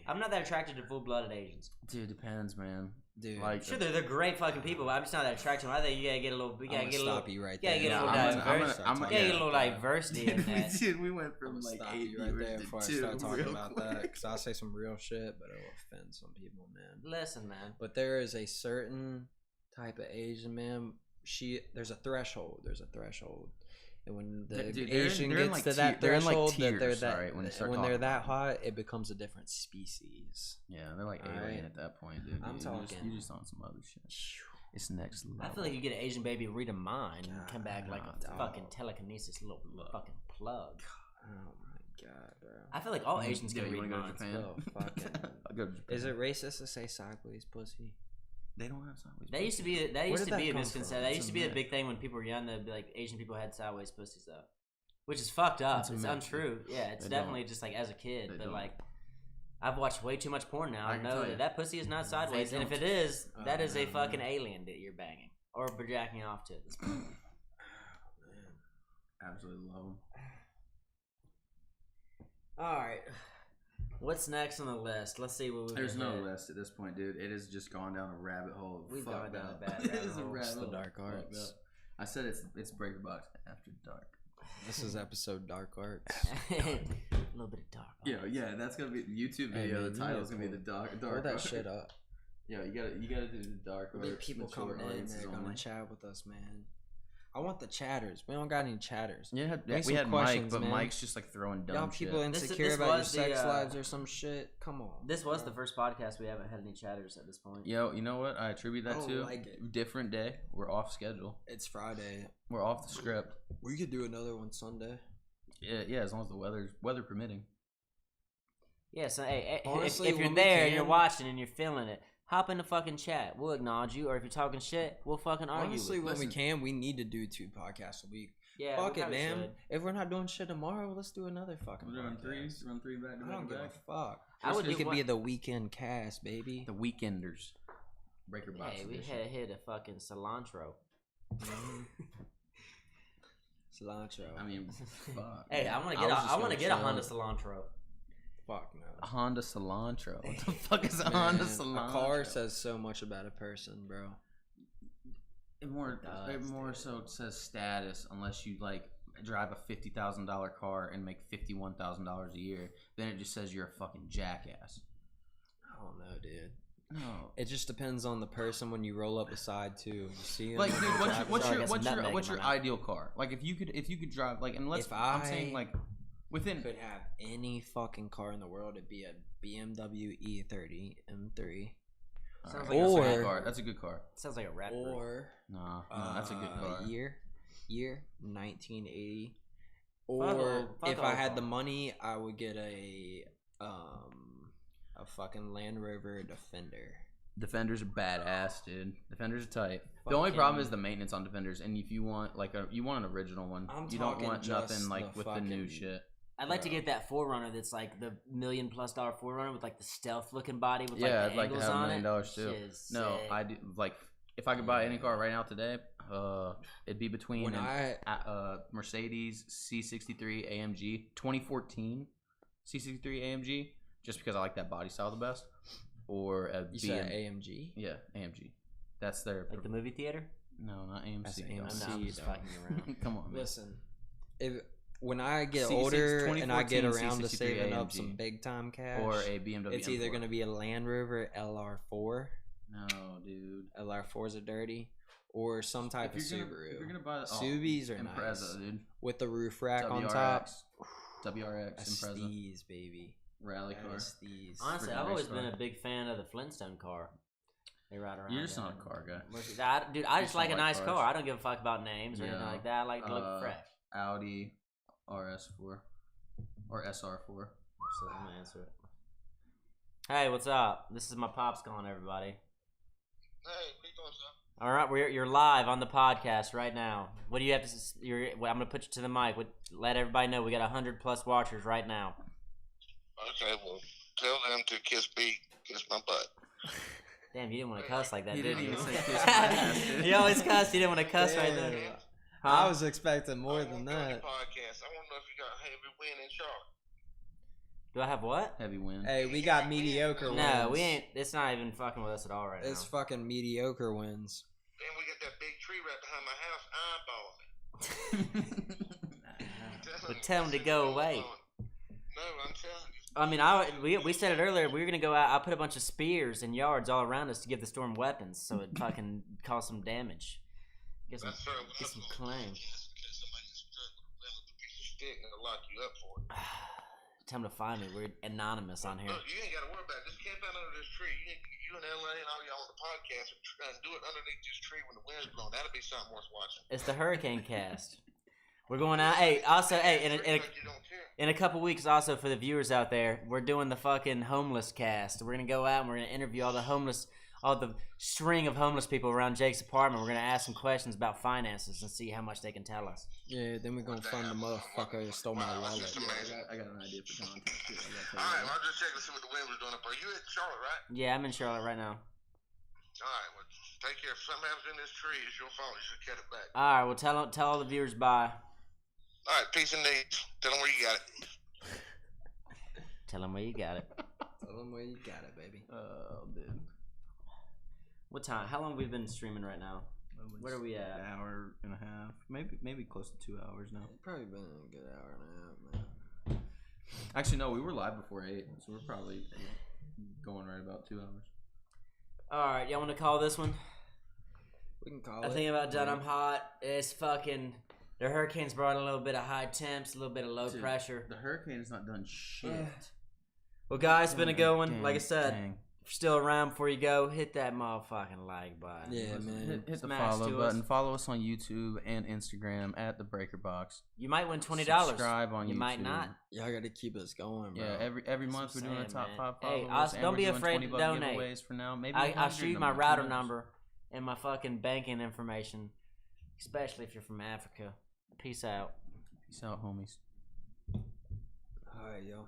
I'm not that attracted to full-blooded Asians. Dude, depends, man. Dude, Like, Sure, they're great fucking people, but I'm just not that attracted to them. I think you gotta get a little. You I'm gotta gonna get a little. stop you right yeah, there. get a Yeah, little I'm diverse. gonna- I'm Yeah, gonna- get a little diversity in that. Dude, we went I'm from gonna like stop 8 you right there viewers before I to 2 start talking real about quick. that, because I'll say some real shit, but it'll offend some people, man. Listen, man. But there is a certain type of Asian man. There's a threshold. And when the Dude, they're in- Asian they're in, gets like, to that they're in, like, threshold, that they're tiers, that alright, when you start when they're talking that about hot, it becomes a different species. Yeah, they're like alien Alright. at that point, dude. I'm You talking- just on some other shit. It's next level. I feel like you get an Asian baby, read a mind, and come back like a God, fucking dog. telekinesis little fucking plug. Oh my god, bro. I feel like all Asians Yeah, can you read wanna go to minds. Japan? Bro, fucking- I'll go to Japan. Is it racist to say sideways pussy? They don't have sideways. That used to be Where a did that come misconception. from? That It's used a to be a myth. big thing when people were young. They'd be like Asian people had sideways pussies though, which is fucked up. It's a It's myth. untrue. Yeah, it's They definitely don't. just like as a kid. They But don't. like, I've watched way too much porn now. I I can know tell that you. that pussy is not sideways, and if don't. it is, Oh, that is a no, fucking no. alien that you're banging or jacking off to. At this point. Absolutely love them. All right, what's next on the list? Let's see what we've. There's no hit. list at this point, dude. It has just gone down a rabbit hole. Of We've fucked gone down a up. bad It rabbit is a hole. rabbit It's the hole. dark Fucked arts. up. I said it's Breaker Box after dark. This is episode Dark Arts. a little bit of dark. Yeah, that's gonna be the YouTube Hey, video. man, The you title know is gonna be the dark. Pull Dark that arts. shit up. Yeah, you gotta do the dark. There'll be arts, people mature coming in. audiences They're gonna only. chat with us, man. I want the chatters. We don't got any chatters. Yeah, Make we some had Mike, questions, but man. Mike's just like throwing dumb Y'all people shit. insecure This about your was the, sex lives or some shit. Come on. This was the first podcast we haven't had any chatters at this point. Yo, you know what? I attribute I that don't to like it. different day. We're off schedule. It's Friday. We're off the script. We could do another one Sunday. Yeah, as long as the weather permitting. Yeah, so hey, Honestly, if you're when we there and you're can- watching and you're feeling it, hop in the fucking chat. We'll acknowledge you, or if you're talking shit, we'll fucking argue. Honestly, with when we Listen. can, we need to do 2 podcasts a week. you. Yeah, Fuck we it, probably man. should. If we're not doing shit tomorrow, let's do another fucking Run podcast. three back I don't give a fuck. I would We do could one- be the weekend cast, baby. The Weekenders. Breaker Box Hey, we edition. had hit a fucking cilantro. Cilantro. I mean, fuck. Hey, I want was just to gonna get a chill. Honda Cilantro. Fuck no. A Honda Cilantro. What the fuck is a Man, Honda Cilantro? A car says so much about a person, bro. It more does, so says status unless you like drive a $50,000 car and make $51,000 a year. Then it just says you're a fucking jackass. I don't know, dude. No. It just depends on the person when you roll up beside too. You see him. Like, dude, what's Sorry, I got some your nutmeg in my mouth. ideal car? Like, if you could drive, like, and let's, If I'm I saying like within. could have any fucking car in the world, it'd be a BMW E30 M3. Alright, Sounds like that's a or- good car. That's a good car. Sounds like a rap group. Or No, that's a good car. year 1980. Fuck Or fuck if I old had the car. money, I would get a fucking Land Rover Defender. Defenders are badass, dude. Defenders are tight. The only problem is the maintenance on Defenders, and if you want like you want an original one, I'm you don't talking want just nothing like the with the new fucking- shit. I'd like to Bro. get that 4Runner that's like the $1 million+ Forerunner with like the stealth looking body with Yeah, like I'd the like to angles have $1 on million it. too. Shit is No, sick. I do like if I could buy any car right now today, it'd be between When Mercedes C63 AMG 2014 C63 AMG, just because I like that body style the best, or a you said BM AMG. yeah AMG. That's their Like the movie theater. no, not AMC. That's dog. AMC. I'm just though. fucking around. Come on, man. Listen, if when I get C6 older and I get 2014 around to C63 saving up AMG. some big time cash, Or a BMW. it's either M4. gonna be a Land Rover LR4. No, dude. LR4s are dirty, or some type of Subaru. If you're gonna buy the Subies are Impreza, nice dude. with the roof rack on top. WRX A Impreza Steez, baby. rally That car. is Steez. Honestly, Freaking I've always race been car. a big fan of the Flintstone car. They ride around. You're just in. not a car guy. Dude, I just don't like a like nice cars. car. I don't give a fuck about names or anything Yeah. like that. I like to look fresh. Audi RS4 or SR4. So I'm gonna answer it. Hey, what's up? This is my pops calling everybody. Hey, what are you doing, son? All right, you're live on the podcast right now. What do you have to? I'm gonna put you to the mic. Let everybody know we got 100+ watchers right now. Okay, well, tell them to kiss my butt. Damn, you didn't want to cuss like that, He did didn't you? even say kiss my ass, dude. You always cuss. You didn't want to cuss right Damn. there. I Huh? was expecting more I than won't do any that. Podcast. I want to know if you got heavy wind in Charlotte. Do I have what? Heavy wind. Hey, we got mediocre wins. No, we ain't. It's not even fucking with us at all right It's now. fucking mediocre wins. Then we got that big tree right behind my house eyeballing me. But tell 'em to go away. No, I'm telling you. I mean, we said it earlier. We were gonna go out. I put a bunch of spears in yards all around us to give the storm weapons, so it fucking cause some damage. Get some, That's right. Well, get some that's claim. In case somebody gets struck with a piece of stick and they'll lock you up for it. Tell them to find me. We're anonymous on here. Look, you ain't got to worry about it. Just camp out under this tree. You and LA and all y'all on the podcast and do it underneath this tree when the wind's blowing. That'll be something worth watching. It's the Hurricane Cast. We're going out. Hey, also, hey, You don't care. in a couple weeks, also for the viewers out there, we're doing the fucking homeless cast. We're gonna go out and we're gonna interview all the string of homeless people around Jake's apartment. We're gonna ask some questions about finances and see how much they can tell us. Yeah, then we're gonna find the motherfucker that stole my wallet. That's amazing. I got an idea for content too. I gotta tell All you right, that. well, I'll just check to see what the wind was doing up there. You in Charlotte, right? Yeah, I'm in Charlotte right now. All right, well, take care. If something happens in this tree, it's your fault. You should cut it back. All right, well tell all the viewers bye. All right, peace and needs. Tell them where you got it. Tell them where you got it. Tell them where you got it, baby. Oh, dude. What time? How long have we been streaming right now? Where are we at? An hour and a half. Maybe close to 2 hours now. It's probably been a good hour and a half, man. Actually, no, we were live before 8, so we're probably going right about 2 hours. All right, y'all want to call this one? We can call I it. think about done. I'm hot. It's fucking. The hurricane's brought a little bit of high temps, a little bit of low Dude, pressure. The hurricane has not done shit. Well, guys, been a good one. Dang, Like I said, dang. if you're still around before you go, hit that motherfucking like button. Yeah, man. Hit the Smash follow to button. us. Follow us on YouTube and Instagram at the Breaker Box. You might win $20. Subscribe on You YouTube. might not. Y'all gotta keep us going, bro. Yeah, every month what we're I'm doing a top saying, 5 man. Hey, followers. also, and don't we're be doing afraid to $20 donate. giveaways for now. Maybe I'll 100 shoot you of my them, router who knows? number and my fucking banking information, especially if you're from Africa. Peace out. Peace out, homies. Alright, yo.